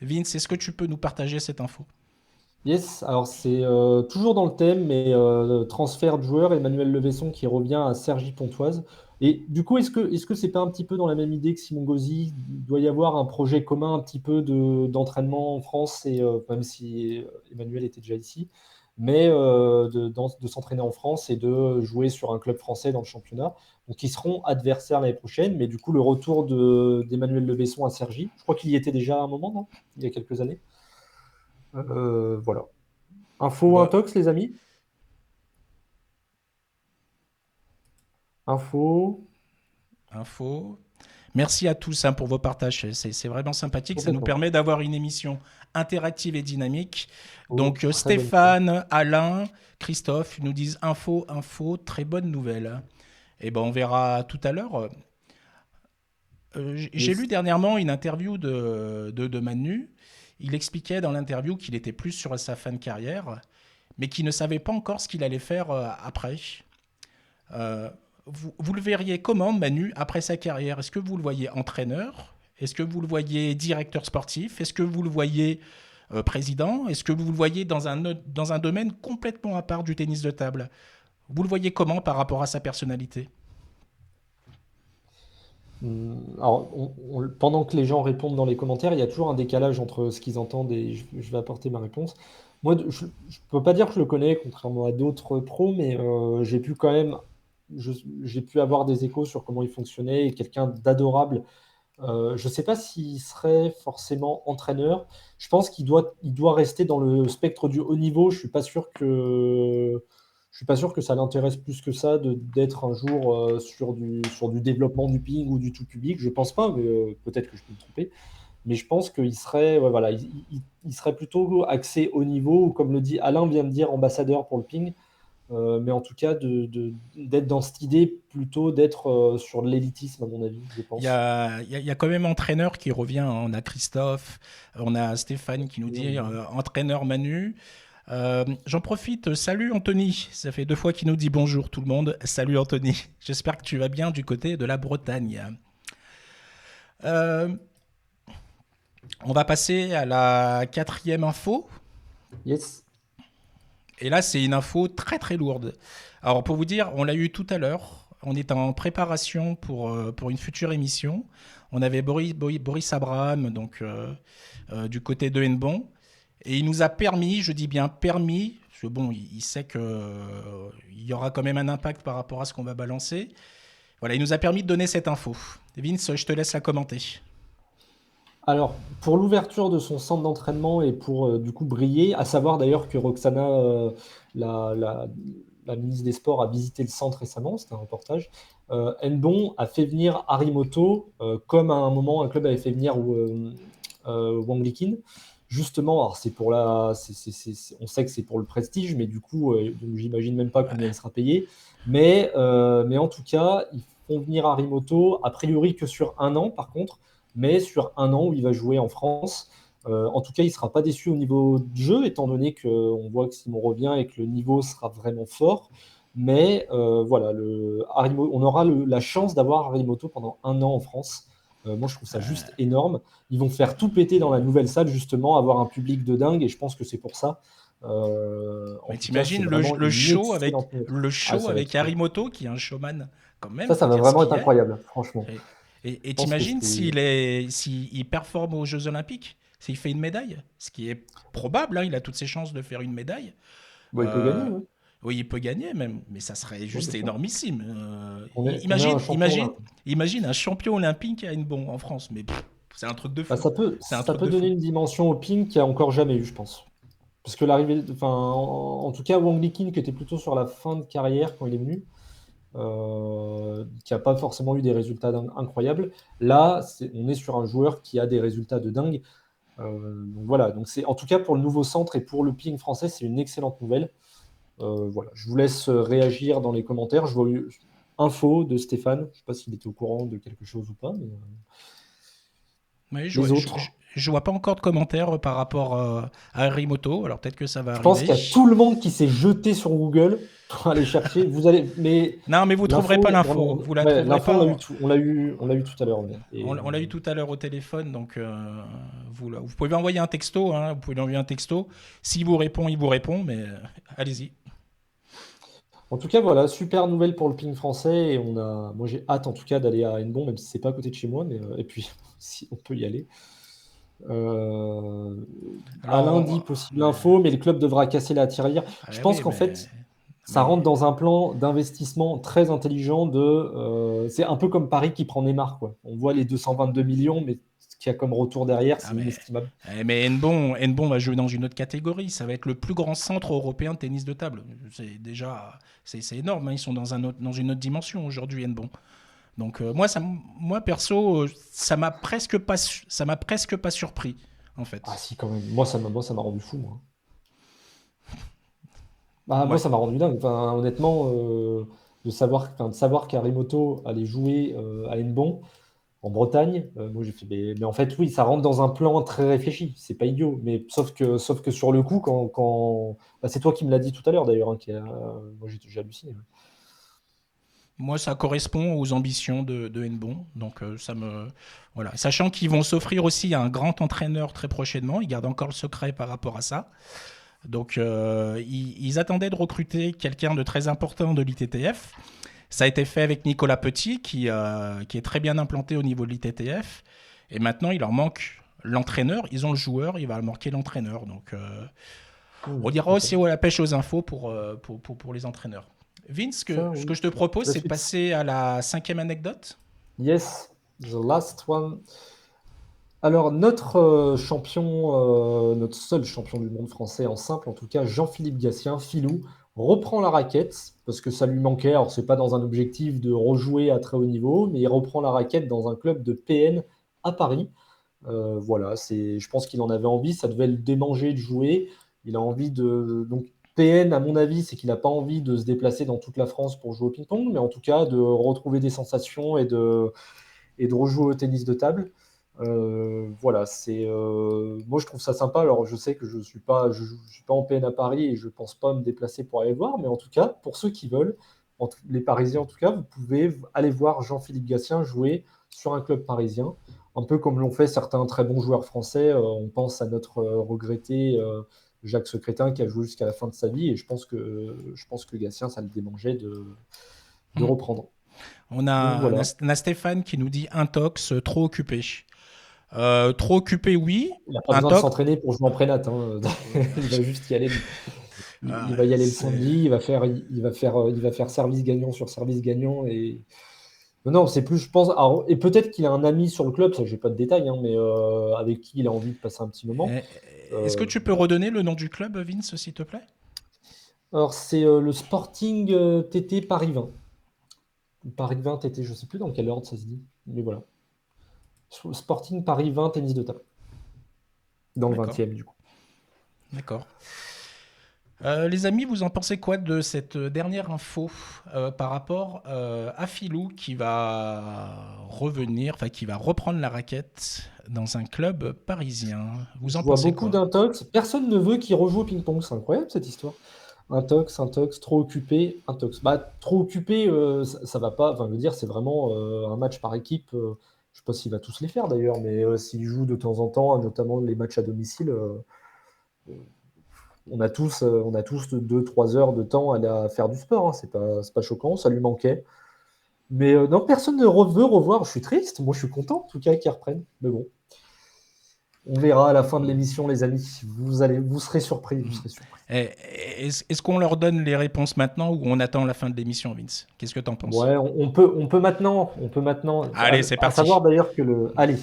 Speaker 1: Vince, est-ce que tu peux nous partager cette info?
Speaker 2: Yes, alors c'est toujours dans le thème, mais transfert de joueur, Emmanuel Levesson qui revient à Cergy-Pontoise. Et du coup, est-ce que c'est pas un petit peu dans la même idée que Simon Gauzy? Il doit y avoir un projet commun un petit peu d'entraînement en France, et, même si Emmanuel était déjà ici, mais de s'entraîner en France et de jouer sur un club français dans le championnat. Donc ils seront adversaires l'année prochaine, mais du coup, le retour d'Emmanuel Levesson à Cergy, je crois qu'il y était déjà à un moment, non? Il y a quelques années. Voilà. Info
Speaker 1: Bah,
Speaker 2: intox, les amis? Info,
Speaker 1: info. Merci à tous hein, pour vos partages. C'est vraiment sympathique. Ça nous
Speaker 2: complètement.
Speaker 1: permet d'avoir une émission interactive et dynamique.
Speaker 2: Oh,
Speaker 1: Donc
Speaker 2: très bonne idée.
Speaker 1: Stéphane, Alain, Christophe ils nous disent info, info, très bonne nouvelle. Et ben on verra tout à l'heure. J'ai lu
Speaker 2: Yes.
Speaker 1: dernièrement une interview de Manu. Il expliquait dans l'interview qu'il était plus sur sa fin de carrière, mais qu'il ne savait pas encore ce qu'il allait faire après. Euh, vous le verriez comment, Manu, après sa carrière? Est-ce que vous le voyez entraîneur? Est-ce que vous le voyez directeur sportif? Est-ce que vous le voyez président? Est-ce que vous le voyez dans un domaine complètement à part du tennis de table? Vous le voyez comment par rapport à sa personnalité?
Speaker 2: Alors, pendant que les gens répondent dans les commentaires, il y a toujours un décalage entre ce qu'ils entendent et je vais apporter ma réponse. Moi, je ne peux pas dire que je le connais, contrairement à d'autres pros, mais j'ai pu quand même, je- j'ai pu avoir des échos sur comment il fonctionnait et quelqu'un d'adorable. Je ne sais pas s'il serait forcément entraîneur. Je pense il doit rester dans le spectre du haut niveau. Je suis pas sûr que Je suis pas sûr que ça l'intéresse plus que ça d'être un jour sur du développement du ping ou du tout public. Je pense pas, mais peut-être que je peux me tromper. Mais je pense qu'il serait, ouais, voilà, il serait plutôt axé au niveau, ou comme le dit Alain vient de dire, ambassadeur pour le ping. Mais en tout cas, d'être dans cette idée plutôt d'être sur l'élitisme, à mon avis, je
Speaker 1: Il y
Speaker 2: pense.
Speaker 1: a, il y a- il y a quand même entraîneur qui revient. On a Christophe, on a Stéphane qui nous dit entraîneur Manu. J'en profite. Salut Anthony. Ça fait 2 fois qu'il nous dit bonjour tout le monde. Salut Anthony. J'espère que tu vas bien du côté de la Bretagne. Euh, on va passer à la 4e info.
Speaker 2: Yes.
Speaker 1: Et là, c'est une info très très lourde. Alors pour vous dire, on l'a eu tout à l'heure. On est en préparation pour une future émission. On avait Boris Abraham, donc du côté de Henbon. Et il nous a permis, je dis bien permis, parce que bon, il sait qu'il y aura quand même un impact par rapport à ce qu'on va balancer. Voilà, il nous a permis de donner cette info. Vince, je te laisse la commenter.
Speaker 2: Alors, pour l'ouverture de son centre d'entraînement et pour du coup briller, à savoir d'ailleurs que Roxana, la, la- la ministre des Sports, a visité le centre récemment, c'était un reportage. Nbon a fait venir Harimoto, comme à un moment un club avait fait venir Wang Liqin. Justement, alors c'est pour on sait que c'est pour le prestige, mais du coup, donc j'imagine même pas combien il sera payé. Mais en tout cas, ils font venir Harimoto, a priori que sur un an par contre, mais sur un an où il va jouer en France. En tout cas, il ne sera pas déçu au niveau du jeu, étant donné qu'on voit que Simon revient et que le niveau sera vraiment fort. Mais voilà, on aura la chance d'avoir Harimoto pendant un an en France. Moi, je trouve ça juste énorme. Ils vont faire tout péter dans la nouvelle salle, justement, avoir un public de dingue, et je pense que c'est pour ça. En
Speaker 1: Mais
Speaker 2: tout cas, c'est
Speaker 1: t'imagines
Speaker 2: vraiment
Speaker 1: le
Speaker 2: une
Speaker 1: show avec
Speaker 2: excellente nouvelle.
Speaker 1: le
Speaker 2: Ah,
Speaker 1: show
Speaker 2: ça va
Speaker 1: avec
Speaker 2: être...
Speaker 1: Harimoto, qui est un showman quand même,
Speaker 2: Ça
Speaker 1: faut
Speaker 2: va
Speaker 1: dire ce
Speaker 2: vraiment être
Speaker 1: qu'il est.
Speaker 2: incroyable, franchement.
Speaker 1: Et,
Speaker 2: Je
Speaker 1: et
Speaker 2: pense que
Speaker 1: t'imagines
Speaker 2: c'est...
Speaker 1: s'il performe aux Jeux Olympiques, s'il fait une médaille, ce qui est probable, hein, il a toutes ses chances de faire une médaille.
Speaker 2: Bon, il peut
Speaker 1: Euh,
Speaker 2: gagner, oui.
Speaker 1: oui, il peut gagner même, mais ça serait
Speaker 2: Oui, bien
Speaker 1: juste
Speaker 2: sûr.
Speaker 1: énormissime.
Speaker 2: On est un champion
Speaker 1: Imagine,
Speaker 2: olympique.
Speaker 1: imagine un champion olympique à une bon en France, mais c'est un truc de
Speaker 2: Bah,
Speaker 1: fou. C'est un
Speaker 2: ça
Speaker 1: truc
Speaker 2: peut
Speaker 1: de
Speaker 2: donner
Speaker 1: fou.
Speaker 2: une dimension au ping qu'il n'y a encore jamais eu, je pense. Parce que enfin, en tout cas, Wang Liqin, qui était plutôt sur la fin de carrière quand il est venu, qui n'a pas forcément eu des résultats incroyables. Là, on est sur un joueur qui a des résultats de dingue. Donc voilà, donc en tout cas pour le nouveau centre et pour le ping français, c'est une excellente nouvelle. Voilà, je vous laisse réagir dans les commentaires. Je vois info de Stéphane. Je ne sais pas s'il était au courant de quelque chose ou pas, mais
Speaker 1: Oui,
Speaker 2: les autres.
Speaker 1: je vois pas encore de commentaires par rapport à Harimoto, alors peut-être que ça va
Speaker 2: Je pense
Speaker 1: arriver.
Speaker 2: qu'il y a tout le monde qui s'est jeté sur Google pour aller chercher. Mais
Speaker 1: Non, mais vous trouverez pas
Speaker 2: l'info,
Speaker 1: l'info.
Speaker 2: vraiment,
Speaker 1: Vous la
Speaker 2: ouais,
Speaker 1: trouverez
Speaker 2: l'info,
Speaker 1: pas.
Speaker 2: on l'a eu tout à l'heure.
Speaker 1: On l'a eu tout à l'heure au téléphone, donc vous pouvez envoyer un texto. Hein, vous pouvez lui envoyer un texto. S'il vous répond, il vous répond, mais allez-y.
Speaker 2: En tout cas, voilà, super nouvelle pour le ping français. Et moi, j'ai hâte en tout cas d'aller à Hennebon, même si c'est pas à côté de chez moi. Et puis, si on peut y aller. Euh, Alain dit possible info, mais le club devra casser la tirelire. Je pense
Speaker 1: Oui,
Speaker 2: qu'en fait, ça rentre dans un plan d'investissement très intelligent c'est un peu comme Paris qui prend Neymar, quoi. On voit les 222 millions, mais ce qu'il y a comme retour derrière,
Speaker 1: ah,
Speaker 2: c'est inestimable.
Speaker 1: mais Nbon va jouer dans une autre catégorie. Ça va être le plus grand centre européen de tennis de table. C'est énorme. Hein. Ils sont dans une autre dimension aujourd'hui, Nbon. Donc moi perso, ça m'a presque pas surpris en
Speaker 2: Ah
Speaker 1: fait.
Speaker 2: si, quand même. Moi, ça m'a rendu fou, moi. Bah, moi,
Speaker 1: Ouais.
Speaker 2: ça m'a rendu dingue. Enfin, honnêtement, de savoir qu'Arimoto allait jouer à Hennebon, en Bretagne, moi j'ai fait, mais en fait, oui, ça rentre dans un plan très réfléchi. C'est pas idiot. Mais sauf que sur le coup, bah, c'est toi qui me l'as dit tout à l'heure d'ailleurs, hein, moi j'ai halluciné.
Speaker 1: Moi, ça correspond aux ambitions de Nbon. Donc, voilà. Sachant qu'ils vont s'offrir aussi un grand entraîneur très prochainement. Ils gardent encore le secret par rapport à ça. Donc, ils attendaient de recruter quelqu'un de très important de l'ITTF. Ça a été fait avec Nicolas Petit, qui est très bien implanté au niveau de l'ITTF. Et maintenant, il leur manque l'entraîneur. Ils ont le joueur, il va leur manquer l'entraîneur. Donc, on dira
Speaker 2: Ok.
Speaker 1: aussi à la pêche aux infos pour les entraîneurs. Vince,
Speaker 2: Ça,
Speaker 1: ce que
Speaker 2: oui.
Speaker 1: je te propose,
Speaker 2: La
Speaker 1: c'est de
Speaker 2: suite.
Speaker 1: passer à la 5e anecdote.
Speaker 2: Yes, the last one. Alors, notre seul champion du monde français en simple, en tout cas, Jean-Philippe Gatien, Filou, reprend la raquette parce que ça lui manquait. Alors, c'est pas dans un objectif de rejouer à très haut niveau, mais il reprend la raquette dans un club de PN à Paris. Voilà, je pense qu'il en avait envie. Ça devait le démanger de jouer. Il a envie de. Donc, PN, à mon avis, c'est qu'il n'a pas envie de se déplacer dans toute la France pour jouer au ping-pong, mais en tout cas de retrouver des sensations et de rejouer au tennis de table. Voilà, moi je trouve ça sympa. Alors je sais que je suis pas en PN à Paris et je pense pas me déplacer pour aller voir, mais en tout cas, pour ceux qui veulent, les Parisiens en tout cas, vous pouvez aller voir Jean-Philippe Gatien jouer sur un club parisien, un peu comme l'ont fait certains très bons joueurs français. On pense à notre regretté Jacques Secrétin qui a joué jusqu'à la fin de sa vie, et je pense que Gatien, ça le démangeait de
Speaker 1: Hmm.
Speaker 2: reprendre.
Speaker 1: On
Speaker 2: Donc
Speaker 1: a, on a,
Speaker 2: voilà.
Speaker 1: on a Stéphane qui nous dit intox, trop occupé. Trop occupé, oui.
Speaker 2: Il n'a pas besoin de
Speaker 1: Intox.
Speaker 2: s'entraîner pour jouer en prénat, hein. Il va juste y aller. Il
Speaker 1: Ah,
Speaker 2: va y aller le
Speaker 1: c'est.
Speaker 2: samedi. Il va faire service gagnant sur service gagnant. Et non, non, c'est plus, je pense. Alors, et peut-être qu'il a un ami sur le club, ça, j'ai pas de détails, hein, mais avec qui il a envie de passer un petit moment.
Speaker 1: Eh, Est-ce que
Speaker 2: Euh,
Speaker 1: tu peux redonner le nom du club, Vince, s'il te plaît?
Speaker 2: alors, c'est le Sporting TT Paris 20. Paris 20 TT, je sais plus dans quel ordre ça se dit, mais voilà. Sporting Paris 20 tennis de table, dans le
Speaker 1: D'accord,
Speaker 2: 20e du coup.
Speaker 1: d'accord. Les amis, vous en pensez quoi de cette dernière info par rapport à Filou qui va revenir, enfin qui va reprendre la raquette dans un club parisien? Vous
Speaker 2: Je
Speaker 1: en
Speaker 2: vois
Speaker 1: pensez
Speaker 2: beaucoup
Speaker 1: quoi?
Speaker 2: d'intox. Personne ne veut qu'il rejoue au ping-pong. C'est incroyable cette histoire. Intox, trop occupé, intox. Bah, trop occupé, ça va pas. Enfin, je veux dire, c'est vraiment un match par équipe. Je sais pas s'il va tous les faire d'ailleurs, mais s'il joue de temps en temps, notamment les matchs à domicile, on a tous 2-3 heures de temps à faire du sport, hein. C'est pas choquant, ça lui manquait. Mais non, personne ne veut revoir. Je suis triste. Moi, je suis content en tout cas qu'ils reprennent. Mais bon, on verra à la fin de l'émission, les amis. Vous serez surpris, vous
Speaker 1: Hmm.
Speaker 2: serez surpris.
Speaker 1: Eh, Est-ce qu'on leur donne les réponses maintenant ou on attend la fin de l'émission, Vince? Qu'est-ce que t'en penses?
Speaker 2: Ouais, on peut maintenant,
Speaker 1: Allez, c'est
Speaker 2: à savoir
Speaker 1: parti.
Speaker 2: d'ailleurs que allez,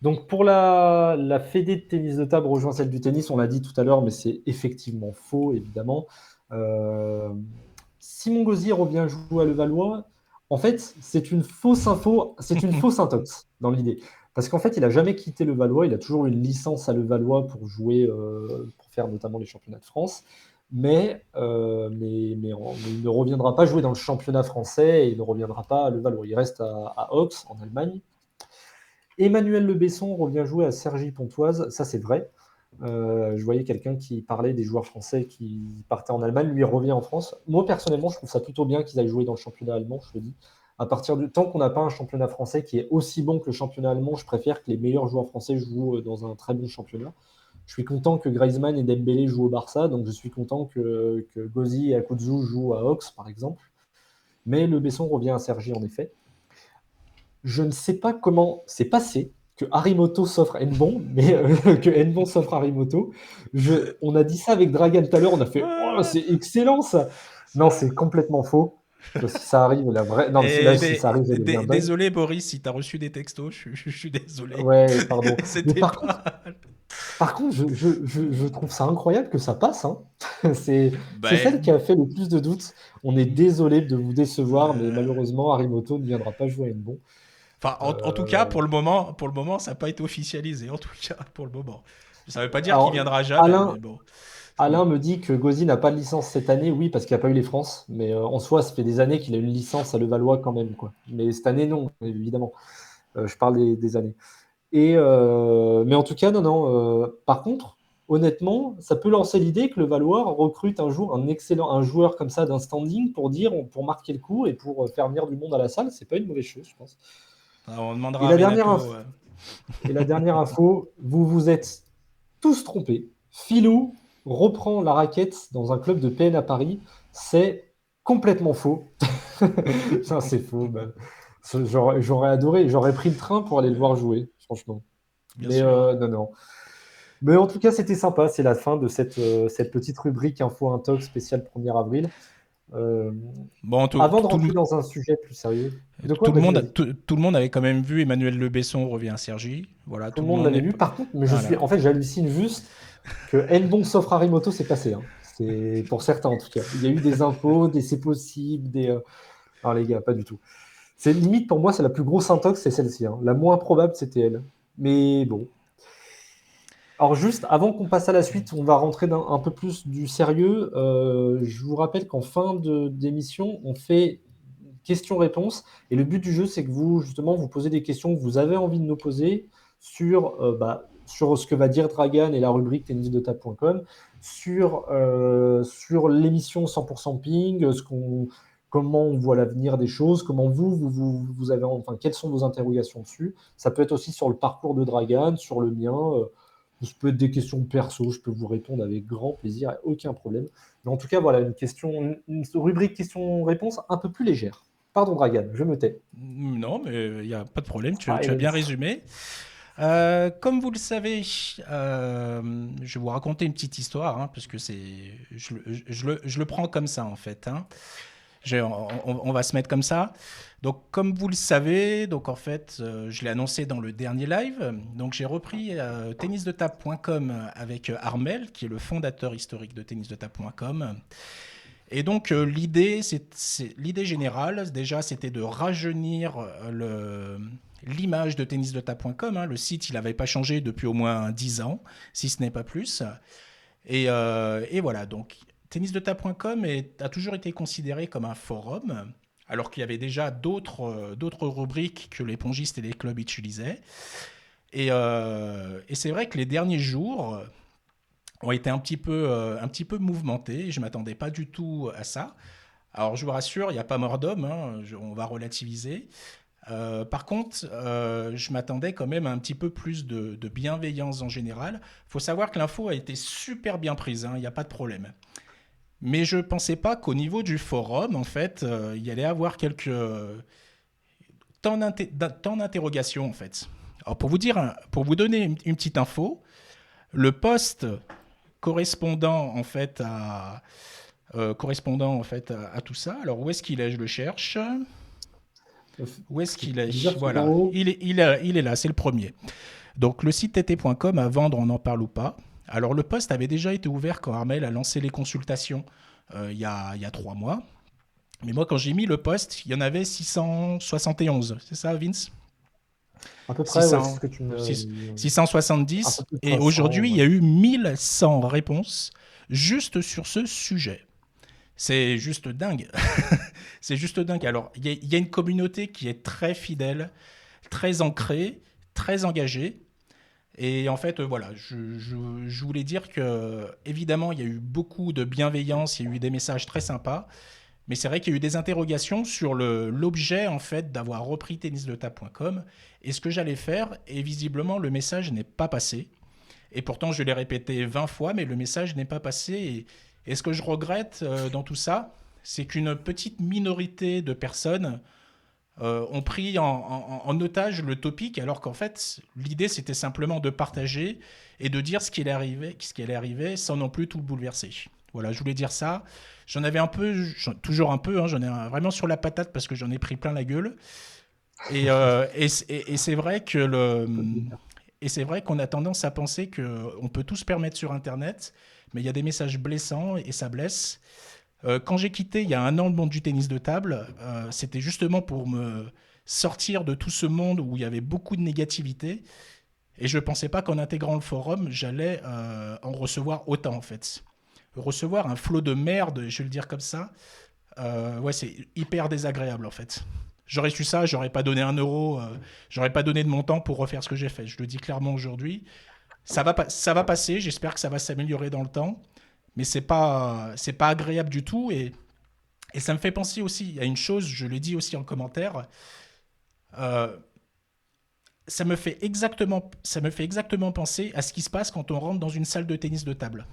Speaker 2: donc pour la fédé de tennis de table rejoint celle du tennis, on l'a dit tout à l'heure, mais c'est effectivement faux, évidemment. Euh, Simon Gauzy revient jouer à Levallois. En fait, c'est une fausse info, c'est une fausse intox dans l'idée. Parce qu'en fait, il n'a jamais quitté Levallois, il a toujours une licence à Levallois pour jouer, pour faire notamment les championnats de France. Mais il ne reviendra pas jouer dans le championnat français et il ne reviendra pas à Levallois. Il reste à Auxerre, en Allemagne. Emmanuel Le Besson revient jouer à Cergy-Pontoise, ça c'est vrai. Je voyais quelqu'un qui parlait des joueurs français qui partaient en Allemagne, lui il revient en France. Moi personnellement, je trouve ça plutôt bien qu'ils aillent jouer dans le championnat allemand, je le dis. À partir du temps qu'on n'a pas un championnat français qui est aussi bon que le championnat allemand, je préfère que les meilleurs joueurs français jouent dans un très bon championnat. Je suis content que Griezmann et Dembélé jouent au Barça, donc je suis content que Gozzi et Akuzzu jouent à Auxerre, par exemple. Mais Le Besson revient à Cergy, en effet. Je ne sais pas comment c'est passé que Harimoto s'offre Nbon, mais que Nbon s'offre Harimoto. On a dit ça avec Dragan tout à l'heure, on a fait oh,
Speaker 1: Ah,
Speaker 2: c'est excellent ça. Non, c'est complètement faux. Si ça arrive, la vraie. Non, mais là, si ça arrive, ça devient dingue.
Speaker 1: Désolé, Boris, si t'as reçu des textos, je suis désolé.
Speaker 2: Ouais, pardon. Mais
Speaker 1: C'était
Speaker 2: par contre,
Speaker 1: pas.
Speaker 2: par contre, je trouve ça incroyable que ça passe, hein. C'est celle qui
Speaker 1: Ben.
Speaker 2: a fait le plus de doutes. On est désolé de vous décevoir, mais
Speaker 1: euh,
Speaker 2: malheureusement, Harimoto ne viendra pas jouer à Nbon.
Speaker 1: Enfin, en tout cas,
Speaker 2: Euh,
Speaker 1: pour le moment, ça n'a pas été officialisé. En tout cas, pour le moment. Ça ne veut pas dire qu'il
Speaker 2: alors,
Speaker 1: viendra jamais, mais
Speaker 2: Alain,
Speaker 1: bon.
Speaker 2: Alain me dit que Gauzy n'a pas de licence cette année, oui, parce qu'il n'y a pas eu les France. Mais en soi, ça fait des années qu'il a une licence à Levallois quand même, quoi. Mais cette année, non, évidemment. Je parle des années. Mais en tout cas, non, non. Par contre, honnêtement, ça peut lancer l'idée que le Valois recrute un jour un joueur comme ça d'un standing pour marquer le coup et pour faire venir du monde à la salle. C'est pas une mauvaise chose, je pense.
Speaker 1: Alors, on
Speaker 2: Et
Speaker 1: demandera à
Speaker 2: la dernière
Speaker 1: Renato.
Speaker 2: info, et la dernière info, vous vous êtes tous trompés. Filou reprend la raquette dans un club de PN à Paris. C'est complètement faux. Ça, c'est faux. Ben, j'aurais adoré. J'aurais pris le train pour aller le voir jouer, franchement.
Speaker 1: Bien
Speaker 2: Mais
Speaker 1: sûr.
Speaker 2: non, non. Mais en tout cas, c'était sympa. C'est la fin de cette petite rubrique Info Intox spéciale 1er avril. Euh,
Speaker 1: Bon,
Speaker 2: Avant de rentrer dans un sujet plus sérieux, de quoi?
Speaker 1: tout le
Speaker 2: Vas-y,
Speaker 1: monde,
Speaker 2: vas-y.
Speaker 1: tout le monde avait quand même vu Emmanuel Le Besson revient à Sergi. Voilà,
Speaker 2: Tout
Speaker 1: tout
Speaker 2: le
Speaker 1: le
Speaker 2: monde
Speaker 1: monde
Speaker 2: l'avait
Speaker 1: est.
Speaker 2: vu. Par contre, mais
Speaker 1: Voilà.
Speaker 2: en fait, j'hallucine juste que Nbon sauf Harimoto s'est passé, hein. C'est pour certains en tout cas. Il y a eu des infos, des c'est possible, des. Alors les gars, pas du tout. C'est limite pour moi, c'est la plus grosse intox, c'est celle-ci, hein. La moins probable, c'était elle. Mais bon. Alors juste, avant qu'on passe à la suite, on va rentrer dans un peu plus du sérieux. Je vous rappelle qu'en fin d'émission, on fait questions-réponses. Et le but du jeu, c'est que vous, justement, vous posez des questions que vous avez envie de nous poser sur ce que va dire Dragan et la rubrique tennisdetable.com, sur l'émission 100% ping, comment on voit l'avenir des choses, comment vous avez, enfin, quelles sont vos interrogations dessus. Ça peut être aussi sur le parcours de Dragan, sur le mien. Ça peut être des questions perso, je peux vous répondre avec grand plaisir, aucun problème. Mais en tout cas, voilà, une rubrique questions-réponses un peu plus légère. Pardon, Dragan, je me tais.
Speaker 1: Non, mais il n'y a pas de problème, tu as bien
Speaker 2: Silence.
Speaker 1: résumé. Comme vous le savez, je vais vous raconter une petite histoire, hein, parce que je le prends comme ça en fait, hein. On va se mettre comme ça. Donc, comme vous le savez, donc en fait, je l'ai annoncé dans le dernier live. Donc, j'ai repris tennisdetable.com avec Armel, qui est le fondateur historique de tennisdetable.com. Et donc, l'idée générale, déjà, c'était de rajeunir l'image de tennisdetable.com, hein. Le site, il n'avait pas changé depuis au moins 10 ans, si ce n'est pas plus. Et voilà, donc tennisdetable.com a toujours été considéré comme un forum, alors qu'il y avait déjà d'autres rubriques que les pongistes et les clubs utilisaient. Et c'est vrai que les derniers jours ont été un petit peu mouvementés. Je ne m'attendais pas du tout à ça. Alors je vous rassure, il n'y a pas mort d'homme, hein, on va relativiser. Par contre, je m'attendais quand même à un petit peu plus de bienveillance en général. Il faut savoir que l'info a été super bien prise, hein, il n'y a pas de problème. Mais je ne pensais pas qu'au niveau du forum, en fait, il y allait avoir quelques temps d'interrogation, en fait. Alors pour vous donner une petite info, le poste correspondant en fait à tout ça. Alors où est-ce qu'il est? Je le cherche. Où est-ce
Speaker 2: Ce que
Speaker 1: qu'il
Speaker 2: tu peux dire,
Speaker 1: est?
Speaker 2: c'est qu'en
Speaker 1: Voilà,
Speaker 2: haut,
Speaker 1: il est là, c'est le premier. Donc le site tt.com à vendre, on en parle ou pas. Alors le poste avait déjà été ouvert quand Armel a lancé les consultations il y a 3 mois. Mais moi quand j'ai mis le poste, il y en avait 671. C'est ça Vince?
Speaker 2: à peu près, ouais, c'est ce
Speaker 1: 600,
Speaker 2: que tu me dis. Un peu
Speaker 1: 670.
Speaker 2: plus de
Speaker 1: Et
Speaker 2: 500,
Speaker 1: aujourd'hui, il
Speaker 2: ouais.
Speaker 1: y a eu 1100 réponses juste sur ce sujet. C'est juste dingue. C'est juste dingue. Alors, il y a une communauté qui est très fidèle, très ancrée, très engagée. Et en fait, voilà, je voulais dire que, évidemment, il y a eu beaucoup de bienveillance, il y a eu des messages très sympas. Mais c'est vrai qu'il y a eu des interrogations sur l'objet, en fait, d'avoir repris tennisdetable.com et ce que j'allais faire. Et visiblement, le message n'est pas passé. Et pourtant, je l'ai répété 20 fois, mais le message n'est pas passé. Et ce que je regrette dans tout ça, c'est qu'une petite minorité de personnes ont pris en otage le topic, alors qu'en fait, l'idée, c'était simplement de partager et de dire ce qui allait arriver sans non plus tout bouleverser. Voilà, je voulais dire ça. J'en avais un peu, toujours un peu, hein, j'en ai vraiment sur la patate parce que j'en ai pris plein la gueule. Et c'est vrai que et c'est vrai qu'on a tendance à penser qu'on peut tout se permettre sur Internet, mais il y a des messages blessants et ça blesse. Quand j'ai quitté il y a 1 an le monde du tennis de table, c'était justement pour me sortir de tout ce monde où il y avait beaucoup de négativité. Et je ne pensais pas qu'en intégrant le forum, j'allais en recevoir autant en fait. Recevoir un flot de merde, je vais le dire comme ça, ouais, c'est hyper désagréable en fait. J'aurais su ça, j'aurais pas donné 1 euro, j'aurais pas donné de mon temps pour refaire ce que j'ai fait. Je le dis clairement aujourd'hui. Ça va passer, j'espère que ça va s'améliorer dans le temps, mais c'est pas agréable du tout. Et ça me fait penser aussi à une chose, je l'ai dit aussi en commentaire, euh, ça me fait exactement penser à ce qui se passe quand on rentre dans une salle de tennis de table.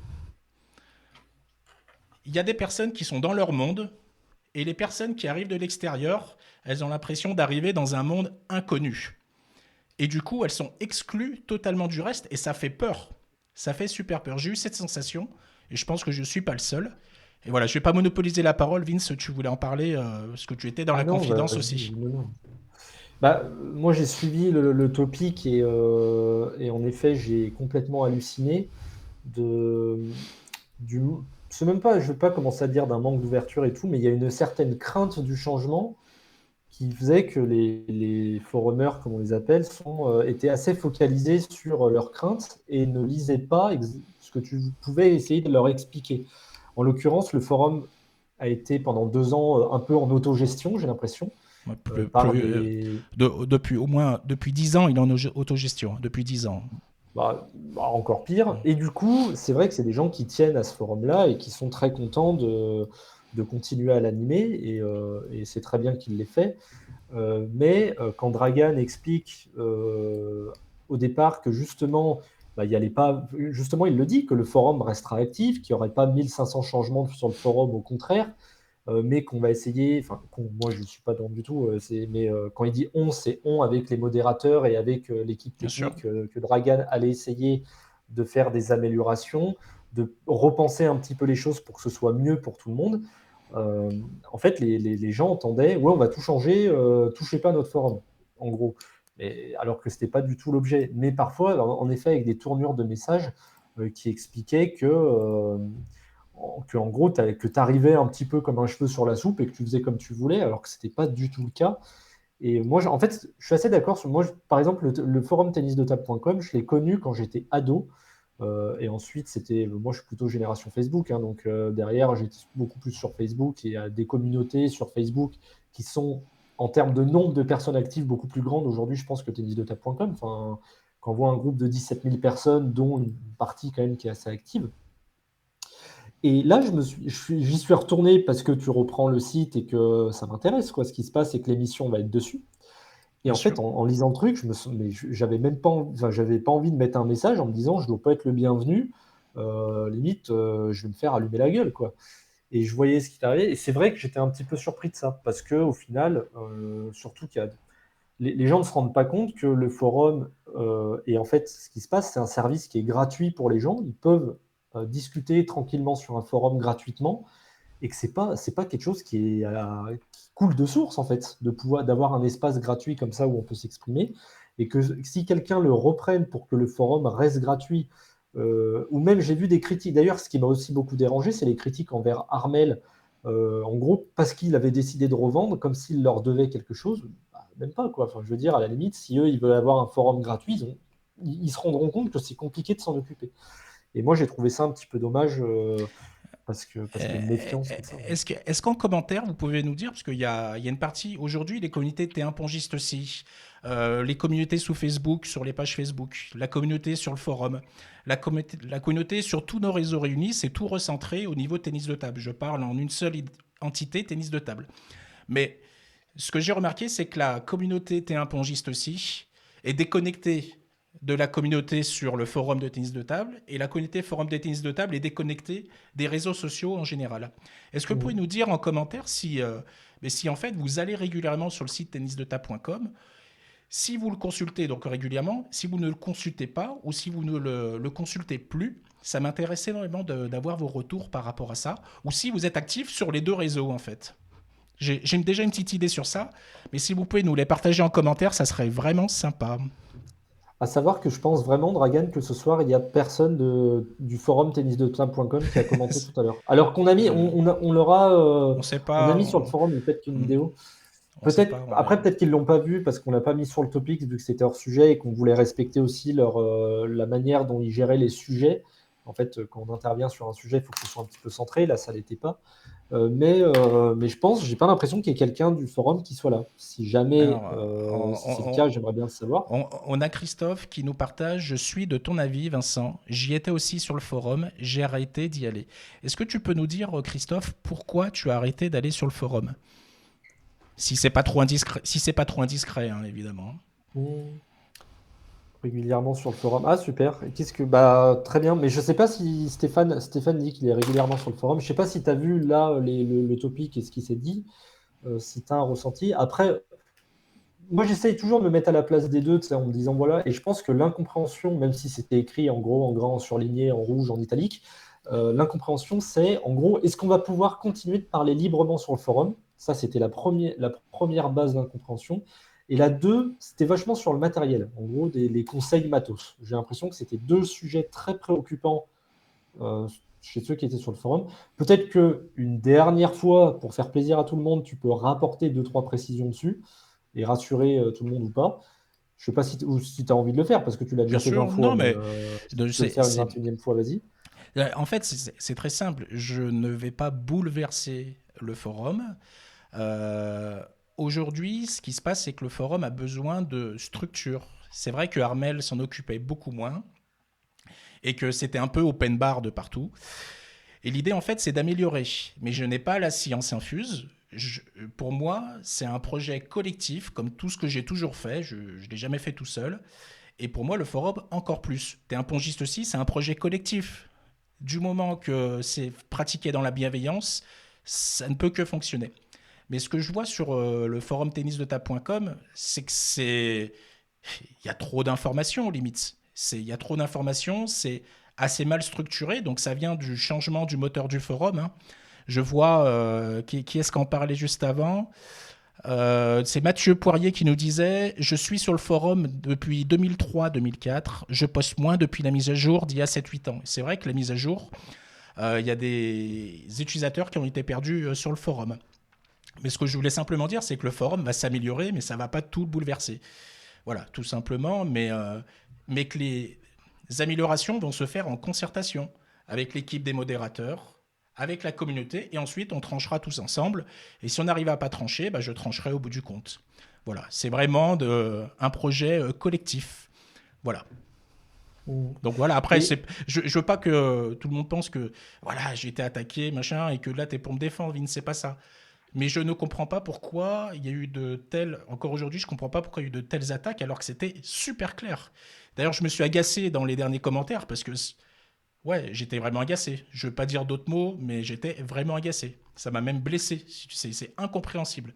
Speaker 1: Il y a des personnes qui sont dans leur monde, et les personnes qui arrivent de l'extérieur, elles ont l'impression d'arriver dans un monde inconnu. Et du coup, elles sont exclues totalement du reste et ça fait peur. Ça fait super peur. J'ai eu cette sensation et je pense que je ne suis pas le seul. Et voilà, je vais pas monopoliser la parole, Vince, tu voulais en parler, parce que tu étais dans
Speaker 2: Ah
Speaker 1: la
Speaker 2: non, bah,
Speaker 1: confidence
Speaker 2: vas-y,
Speaker 1: aussi.
Speaker 2: non, non. Bah, moi, j'ai suivi le topic et en effet, j'ai complètement halluciné de, du. C'est même pas, je ne vais pas commencer à dire d'un manque d'ouverture et tout, mais il y a une certaine crainte du changement qui faisait que les forumers, comme on les appelle, étaient assez focalisés sur leurs craintes et ne lisaient pas ce que tu pouvais essayer de leur expliquer. En l'occurrence, le forum a été pendant 2 ans un peu en autogestion, j'ai l'impression,
Speaker 1: Ouais,
Speaker 2: par des.
Speaker 1: depuis au moins depuis 10 ans, il est en autogestion, depuis 10 ans.
Speaker 2: Encore pire. Et du coup, c'est vrai que c'est des gens qui tiennent à ce forum-là et qui sont très contents de continuer à l'animer, et c'est très bien qu'il l'ait fait. Mais quand Dragan explique au départ que justement, il y allait pas, justement, il le dit, que le forum restera actif, qu'il n'y aurait pas 1500 changements sur le forum, au contraire, mais qu'on va essayer, enfin, moi je ne suis pas dedans du tout, mais quand il dit on, c'est on avec les modérateurs et avec l'équipe
Speaker 1: Bien sûr.
Speaker 2: technique, que Dragan allait essayer de faire des améliorations, de repenser un petit peu les choses pour que ce soit mieux pour tout le monde. Euh, En fait, les gens entendaient, ouais, on va tout changer, touchez pas à notre forum, en gros. Alors que ce n'était pas du tout l'objet. Mais parfois, en effet, avec des tournures de messages qui expliquaient que en gros, que tu arrivais un petit peu comme un cheveu sur la soupe et que tu faisais comme tu voulais, alors que ce n'était pas du tout le cas. Et moi, en fait, je suis assez d'accord sur moi. Par exemple, le forum tennisdetable.com, je l'ai connu quand j'étais ado. Et ensuite, moi, je suis plutôt génération Facebook, hein, donc derrière, j'étais beaucoup plus sur Facebook et il y a des communautés sur Facebook qui sont, en termes de nombre de personnes actives, beaucoup plus grandes aujourd'hui, je pense, que tennisdetable.com. Enfin, quand on voit un groupe de 17 000 personnes, dont une partie quand même qui est assez active. Et là, j'y suis retourné parce que tu reprends le site et que ça m'intéresse, quoi. Ce qui se passe, c'est que l'émission va être dessus. Et
Speaker 1: Bien
Speaker 2: en
Speaker 1: sûr.
Speaker 2: fait, en lisant le truc, j'avais même pas, enfin, j'avais pas envie de mettre un message en me disant, je dois pas être le bienvenu. Limite, je vais me faire allumer la gueule, quoi. Et je voyais ce qui arrivait. Et c'est vrai que j'étais un petit peu surpris de ça, parce que au final, surtout les gens ne se rendent pas compte que le forum, et en fait, ce qui se passe, c'est un service qui est gratuit pour les gens. Ils peuvent discuter tranquillement sur un forum gratuitement, et que c'est pas quelque chose qui coule de source, en fait, de pouvoir d'avoir un espace gratuit comme ça où on peut s'exprimer, et que si quelqu'un le reprenne pour que le forum reste gratuit, ou même j'ai vu des critiques. D'ailleurs, ce qui m'a aussi beaucoup dérangé, c'est les critiques envers Armel, en gros parce qu'il avait décidé de revendre, comme s'il leur devait quelque chose. Bah, même pas, quoi. Enfin, je veux dire, à la limite, si eux ils veulent avoir un forum gratuit, ils se rendront compte que c'est compliqué de s'en occuper. Et moi, j'ai trouvé ça un petit peu dommage, parce qu'il y a
Speaker 1: Euh,
Speaker 2: une méfiance comme ça.
Speaker 1: Est-ce qu'en commentaire, vous pouvez nous dire, parce qu'il y a une partie, aujourd'hui, les communautés T1 pongistes aussi, les communautés sous Facebook, sur les pages Facebook, la communauté sur le forum, la communauté sur tous nos réseaux réunis, c'est tout recentré au niveau tennis de table. Je parle en une seule entité tennis de table. Mais ce que j'ai remarqué, c'est que la communauté T1 pongiste aussi est déconnectée de la communauté sur le forum de tennis de table, et la communauté forum de tennis de table est déconnectée des réseaux sociaux en général. Est-ce que vous pouvez
Speaker 2: Mhm.
Speaker 1: nous dire en commentaire si en fait vous allez régulièrement sur le site tennisdetable.com, si vous le consultez donc régulièrement, si vous ne le consultez pas ou si vous ne le consultez plus, ça m'intéresse énormément d'avoir vos retours par rapport à ça, ou si vous êtes actif sur les deux réseaux en fait. J'ai déjà une petite idée sur ça, mais si vous pouvez nous les partager en commentaire, ça serait vraiment sympa.
Speaker 2: À savoir que je pense vraiment, Dragan, que ce soir, il n'y a personne du forum tennisdetable.com qui a commenté tout à l'heure. Alors qu'on a mis,
Speaker 1: Je,
Speaker 2: on leur a,
Speaker 1: on sait
Speaker 2: on a
Speaker 1: pas,
Speaker 2: mis sur le forum peut-être qu'une vidéo.
Speaker 1: on sait pas.
Speaker 2: Après, peut-être qu'ils l'ont pas vu parce qu'on l'a pas mis sur le topic vu que c'était hors sujet et qu'on voulait respecter aussi la manière dont ils géraient les sujets. En fait, quand on intervient sur un sujet, il faut que ce soit un petit peu centré. Là, ça l'était pas. Mais je pense, j'ai pas l'impression qu'il y ait quelqu'un du forum qui soit là. Si jamais,
Speaker 1: Alors,
Speaker 2: si c'est le cas, j'aimerais bien le savoir.
Speaker 1: on a Christophe qui nous partage: je suis de ton avis, Vincent. J'y étais aussi sur le forum. J'ai arrêté d'y aller. Est-ce que tu peux nous dire, Christophe, pourquoi tu as arrêté d'aller sur le forum? Si c'est pas trop indiscret, si c'est pas trop indiscret, hein, évidemment.
Speaker 2: Hmm. Régulièrement sur le forum. Ah, super. Et bah, très bien. Mais je sais pas si Stéphane dit qu'il est régulièrement sur le forum. Je sais pas si tu as vu là le topic et ce qui s'est dit, si tu as un ressenti. Après, moi, j'essaye toujours de me mettre à la place des deux, tu sais, en me disant voilà. Et je pense que l'incompréhension, même si c'était écrit en gros, en grand, en surligné, en rouge, en italique, L'incompréhension, c'est en gros, est-ce qu'on va pouvoir continuer de parler librement sur le forum? Ça, c'était la première base d'incompréhension. Et la 2, c'était vachement sur le matériel, en gros, les conseils matos. J'ai l'impression que c'était deux sujets très préoccupants chez ceux qui étaient sur le forum. Peut-être qu'une dernière fois, pour faire plaisir à tout le monde, tu peux rapporter 2-3 précisions dessus et rassurer tout le monde ou pas. Je ne sais pas si tu as envie de le faire, parce que tu l'as
Speaker 1: Bien
Speaker 2: déjà fait 20
Speaker 1: sûr,
Speaker 2: fois,
Speaker 1: non,
Speaker 2: mais
Speaker 1: mais
Speaker 2: si tu peux le faire une 21e fois, vas-y.
Speaker 1: En fait, c'est très simple. Je ne vais pas bouleverser le forum. Euh, Aujourd'hui, ce qui se passe, c'est que le forum a besoin de structure. C'est vrai que Armel s'en occupait beaucoup moins et que c'était un peu open bar de partout. Et l'idée, en fait, c'est d'améliorer. Mais je n'ai pas la science infuse. Pour moi, c'est un projet collectif, comme tout ce que j'ai toujours fait. Je ne l'ai jamais fait tout seul. Et pour moi, le forum, encore plus. T'es un pongiste aussi, c'est un projet collectif. Du moment que c'est pratiqué dans la bienveillance, ça ne peut que fonctionner. Mais ce que je vois sur le forum tennisdetable.com, c'est que c'est... Il y a trop d'informations, limite. Il y a trop d'informations, c'est assez mal structuré, donc ça vient du changement du moteur du forum. Hein. Je vois qui est-ce qu'en parlait juste avant. C'est Mathieu Poirier qui nous disait: Je suis sur le forum depuis 2003-2004. Je poste moins depuis la mise à jour d'il y a 7-8 ans. C'est vrai que la mise à jour, il y a des utilisateurs qui ont été perdus sur le forum. Mais ce que je voulais simplement dire, c'est que le forum va s'améliorer, mais ça ne va pas tout bouleverser. Voilà, tout simplement. Mais que les améliorations vont se faire en concertation avec l'équipe des modérateurs, avec la communauté, et ensuite on tranchera tous ensemble. Et si on n'arrive à pas trancher, bah, je trancherai au bout du compte. Voilà, c'est vraiment un projet collectif. Voilà. Donc voilà, après, je veux pas que tout le monde pense que voilà, j'ai été attaqué, machin, et que là, tu es pour me défendre, Vince, c'est pas ça. Mais je ne comprends pas pourquoi il y a eu de telles... Encore aujourd'hui, je ne comprends pas pourquoi il y a eu de telles attaques alors que c'était super clair. D'ailleurs, je me suis agacé dans les derniers commentaires parce que, ouais, j'étais vraiment agacé. Je ne veux pas dire d'autres mots, mais j'étais vraiment agacé. Ça m'a même blessé. C'est incompréhensible.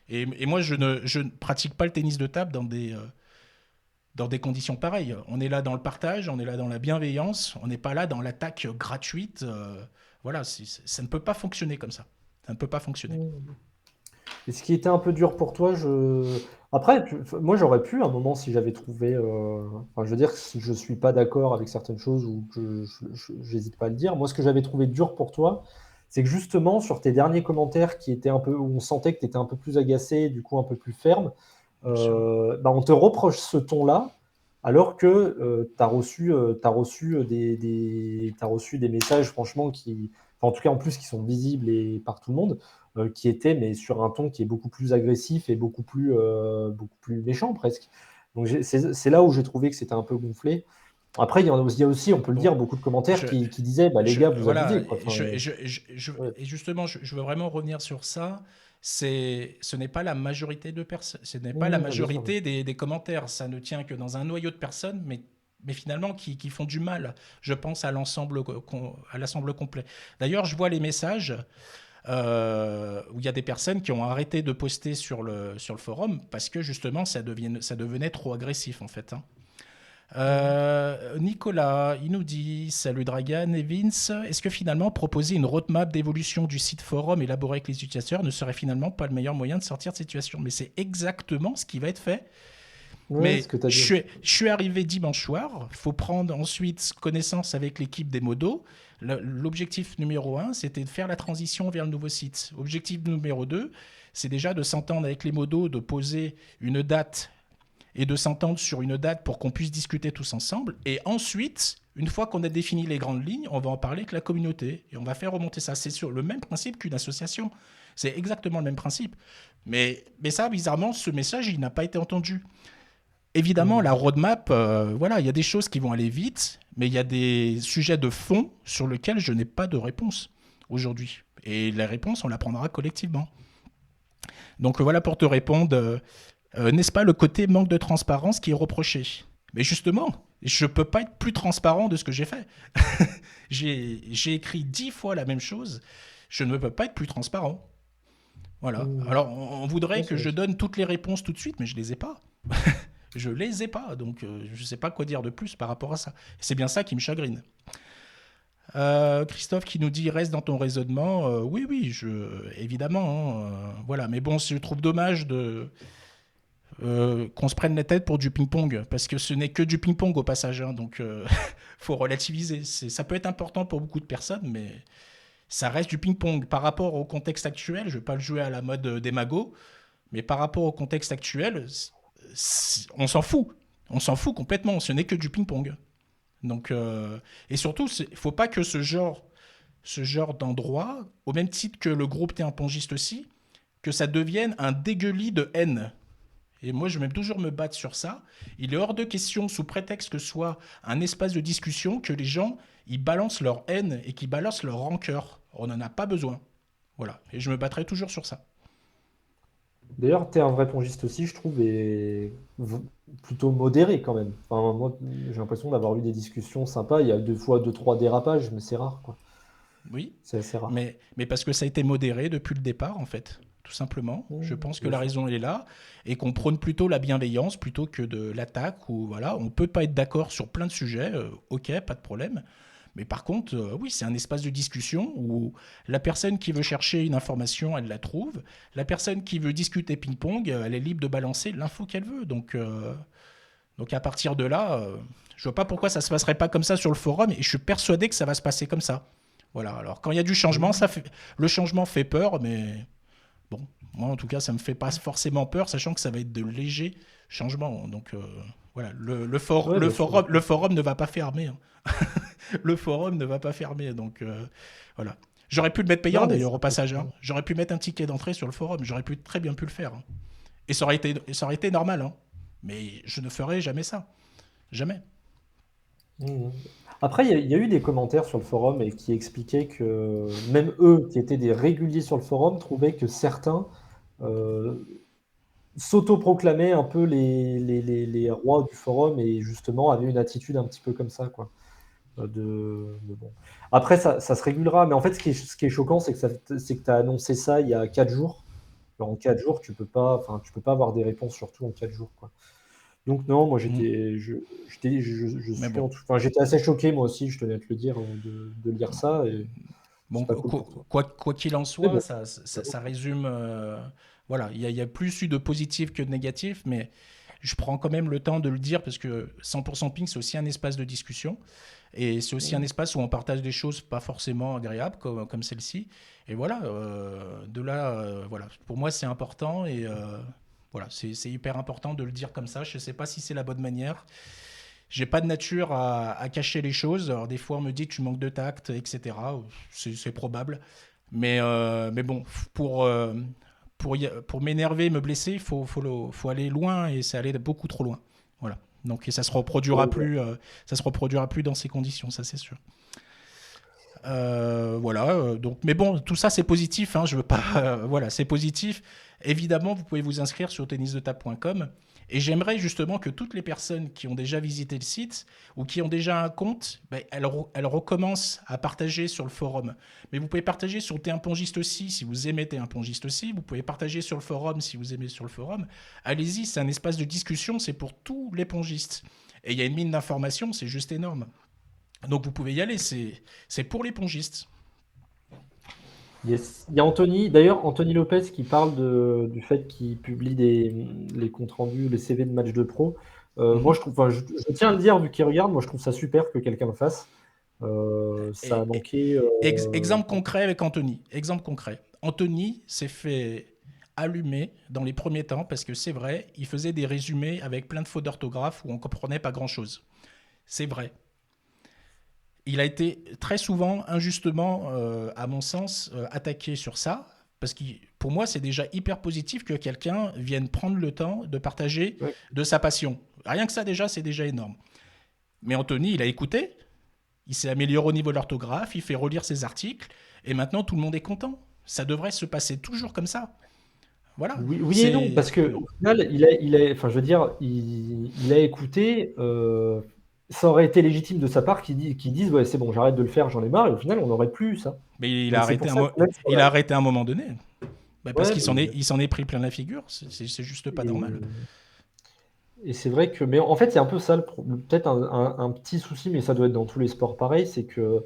Speaker 1: Et moi, je ne pratique pas le tennis de table dans des conditions pareilles. On est là dans le partage, on est là dans la bienveillance, on n'est pas là dans l'attaque gratuite. Voilà, ça ne peut pas fonctionner comme ça. Ça ne peut pas fonctionner.
Speaker 2: Et ce qui était un peu dur pour toi, après, moi j'aurais pu à un moment si j'avais trouvé. Enfin, je veux dire, si je suis pas d'accord avec certaines choses ou que j'hésite pas à le dire. Moi, ce que j'avais trouvé dur pour toi, c'est que justement sur tes derniers commentaires qui étaient un peu où on sentait que tu étais un peu plus agacé, du coup un peu plus ferme, bah, on te reproche ce ton-là, alors que t'as reçu des messages, franchement, enfin, en tout cas en plus, qui sont visibles et par tout le monde, qui étaient, mais sur un ton qui est beaucoup plus agressif et beaucoup plus méchant presque. Donc c'est là où j'ai trouvé que c'était un peu gonflé. Après, il y a aussi, on peut le
Speaker 1: Bon,
Speaker 2: dire, beaucoup de commentaires qui disaient, bah, les gars, vous
Speaker 1: voilà,
Speaker 2: abusez, quoi. Enfin, ouais.
Speaker 1: et justement, je veux vraiment revenir sur ça. Ce n'est pas la majorité de personnes, ce n'est pas la
Speaker 2: Bien sûr, oui.
Speaker 1: majorité des commentaires. Ça ne tient que dans un noyau de personnes, mais finalement qui font du mal. Je pense à l'ensemble complet. D'ailleurs, je vois les messages où il y a des personnes qui ont arrêté de poster sur le forum parce que justement ça devenait trop agressif en fait. Hein. Nicolas, il nous dit: Salut Dragan et Vince, est-ce que finalement proposer une roadmap d'évolution du site forum élaboré avec les utilisateurs ne serait finalement pas le meilleur moyen de sortir de cette situation? Mais c'est exactement ce qui va être fait.
Speaker 2: Ouais, ce
Speaker 1: Mais
Speaker 2: que tu as dit.
Speaker 1: je suis arrivé dimanche soir, il faut prendre ensuite connaissance avec l'équipe des modos. L'objectif numéro 1, c'était de faire la transition vers le nouveau site. Objectif numéro 2, c'est déjà de s'entendre avec les modos, de poser une date et de s'entendre sur une date pour qu'on puisse discuter tous ensemble. Et ensuite, une fois qu'on a défini les grandes lignes, on va en parler avec la communauté et on va faire remonter ça. C'est sur le même principe qu'une association. C'est exactement le même principe. Mais ça, bizarrement, ce message, il n'a pas été entendu. Évidemment, la roadmap, voilà, il y a des choses qui vont aller vite, mais il y a des sujets de fond sur lesquels je n'ai pas de réponse aujourd'hui. Et la réponse, on la prendra collectivement. Donc voilà pour te répondre. N'est-ce pas le côté manque de transparence qui est reproché? Mais justement, je ne peux pas être plus transparent de ce que j'ai fait. J'ai écrit 10 fois la même chose. Je ne peux pas être plus transparent. Voilà. Alors, on voudrait
Speaker 2: Ouais,
Speaker 1: que je donne toutes les réponses tout de suite, mais je ne les ai pas. Je les ai pas, donc je ne sais pas quoi dire de plus par rapport à ça. C'est bien ça qui me chagrine. Christophe qui nous dit reste dans ton raisonnement. Oui, oui, évidemment, hein, voilà. Mais bon, je trouve dommage qu'on se prenne la tête pour du ping-pong, parce que ce n'est que du ping-pong au passage, hein, donc faut relativiser. Ça peut être important pour beaucoup de personnes, mais ça reste du ping-pong. Par rapport au contexte actuel, je ne vais pas le jouer à la mode des magots, mais par rapport au contexte actuel, on s'en fout. On s'en fout complètement, ce n'est que du ping-pong. Donc, et surtout, il ne faut pas que ce genre d'endroit, au même titre que le groupe T'es un pongiste aussi, que ça devienne un dégueulis de haine. Et moi, je vais même toujours me battre sur ça. Il est hors de question, sous prétexte que ce soit un espace de discussion, que les gens ils balancent leur haine et qu'ils balancent leur rancœur. On n'en a pas besoin. Voilà. Et je me battrai toujours sur ça.
Speaker 2: D'ailleurs, t'es un vrai pongiste aussi, je trouve, et plutôt modéré quand même. Enfin, moi, j'ai l'impression d'avoir eu des discussions sympas. Il y a deux fois deux, trois dérapages, mais c'est rare, quoi.
Speaker 1: Oui,
Speaker 2: C'est assez rare.
Speaker 1: mais parce que ça a été modéré depuis le départ, en fait. Tout simplement. Je pense que
Speaker 2: Bien
Speaker 1: la
Speaker 2: sûr.
Speaker 1: raison, elle est là. Et qu'on prône plutôt la bienveillance plutôt que de l'attaque. Ou voilà, on peut pas être d'accord sur plein de sujets. Ok, pas de problème. Mais par contre, oui, c'est un espace de discussion où la personne qui veut chercher une information, elle la trouve. La personne qui veut discuter ping-pong, elle est libre de balancer l'info qu'elle veut. Donc à partir de là, je vois pas pourquoi ça se passerait pas comme ça sur le forum. Et je suis persuadé que ça va se passer comme ça. Voilà. Alors quand il y a du changement,
Speaker 2: Mhm.
Speaker 1: le changement fait peur, mais bon, moi en tout cas, ça me fait pas forcément peur, sachant que ça va être de légers changements. Donc voilà,
Speaker 2: Ouais, bien sûr, bien
Speaker 1: le
Speaker 2: sûr.
Speaker 1: forum ne va pas fermer, hein. Le forum ne va pas fermer. Donc voilà. J'aurais pu le mettre payant
Speaker 2: Non, mais
Speaker 1: d'ailleurs au passage, hein. J'aurais pu mettre un ticket d'entrée sur le forum. J'aurais pu très bien pu le faire, hein. Et ça aurait été normal, hein. Mais je ne ferai jamais ça. Jamais.
Speaker 2: Mhm. Après, il y a eu des commentaires sur le forum et qui expliquaient que même eux, qui étaient des réguliers sur le forum, trouvaient que certains euh, s'autoproclamaient un peu les rois du forum et justement avaient une attitude un petit peu comme ça, quoi. Bon. Après, ça se régulera, mais en fait, ce qui est choquant, c'est que tu as annoncé ça il y a 4 jours. Alors, en 4 jours, enfin, tu peux pas avoir des réponses, surtout en 4 jours, quoi. Donc, non, moi,
Speaker 1: Mm.
Speaker 2: je
Speaker 1: Mais
Speaker 2: suis
Speaker 1: bon.
Speaker 2: en tout, enfin, j'étais assez choqué, moi aussi, je tenais à te le dire, de lire ça, et
Speaker 1: Bon,
Speaker 2: c'est pas cool pour toi.
Speaker 1: quoi qu'il en
Speaker 2: Mais
Speaker 1: soit,
Speaker 2: bon,
Speaker 1: ça résume. Voilà, il y a plus eu de positif que de négatif, mais je prends quand même le temps de le dire parce que 100% Ping, c'est aussi un espace de discussion. Et c'est aussi un espace où on partage des choses pas forcément agréables, comme celle-ci. Et voilà, de là, voilà, pour moi, c'est important. Et voilà, c'est hyper important de le dire comme ça. Je ne sais pas si c'est la bonne manière. J'ai pas de nature à cacher les choses. Alors, des fois, on me dit que tu manques de tact, etc. C'est probable. Mais bon, pour m'énerver, me blesser, faut aller loin et c'est aller beaucoup trop loin. Voilà. Donc, et
Speaker 2: ouais, ouais.
Speaker 1: ça se reproduira plus dans ces conditions, ça c'est sûr. Voilà. Donc, mais bon, tout ça c'est positif. Hein, je veux pas. Voilà, c'est positif. Évidemment, vous pouvez vous inscrire sur tennisdetable.com. Et j'aimerais justement que toutes les personnes qui ont déjà visité le site ou qui ont déjà un compte, ben, elles recommencent à partager sur le forum. Mais vous pouvez partager sur T'es un pongiste aussi si vous aimez T'es un pongiste aussi. Vous pouvez partager sur le forum si vous aimez sur le forum. Allez-y, c'est un espace de discussion, c'est pour tous les pongistes. Et il y a une mine d'informations, c'est juste énorme. Donc vous pouvez y aller, c'est pour les pongistes.
Speaker 2: Yes. Il y a Anthony, d'ailleurs, Anthony Lopez qui parle du fait qu'il publie les comptes rendus, les CV de matchs de pro. Moi,
Speaker 1: Mhm.
Speaker 2: enfin, je tiens à le dire, vu qu'il regarde, moi, je trouve ça super que quelqu'un le fasse. Ça a
Speaker 1: Et,
Speaker 2: manqué.
Speaker 1: exemple concret avec Anthony. Exemple concret. Anthony s'est fait allumer dans les premiers temps parce que c'est vrai, il faisait des résumés avec plein de fautes d'orthographe où on comprenait pas grand-chose. C'est vrai. Il a été très souvent injustement, à mon sens, attaqué sur ça. Parce que pour moi, c'est déjà hyper positif que quelqu'un vienne prendre le temps de partager
Speaker 2: Ouais.
Speaker 1: de sa passion. Rien que ça, déjà, c'est déjà énorme. Mais Anthony, il a écouté, il s'est amélioré au niveau de l'orthographe, il fait relire ses articles, et maintenant tout le monde est content. Ça devrait se passer toujours comme ça. Voilà,
Speaker 2: Oui, oui et non,
Speaker 1: c'est.
Speaker 2: parce que au final, enfin, je veux dire, il a écouté. Ça aurait été légitime de sa part qu'il dise, ouais, c'est bon, j'arrête de le faire, j'en ai marre, et au final, on n'aurait plus eu ça.
Speaker 1: Mais
Speaker 2: Donc c'est pour ça que même sur
Speaker 1: il a arrêté à un moment donné. Bah, parce
Speaker 2: ouais,
Speaker 1: qu'il
Speaker 2: mais
Speaker 1: il s'en est pris plein la figure. C'est juste pas normal.
Speaker 2: et, et c'est vrai que, mais en fait, il y a un peu ça, peut-être un petit souci, mais ça doit être dans tous les sports pareil, c'est que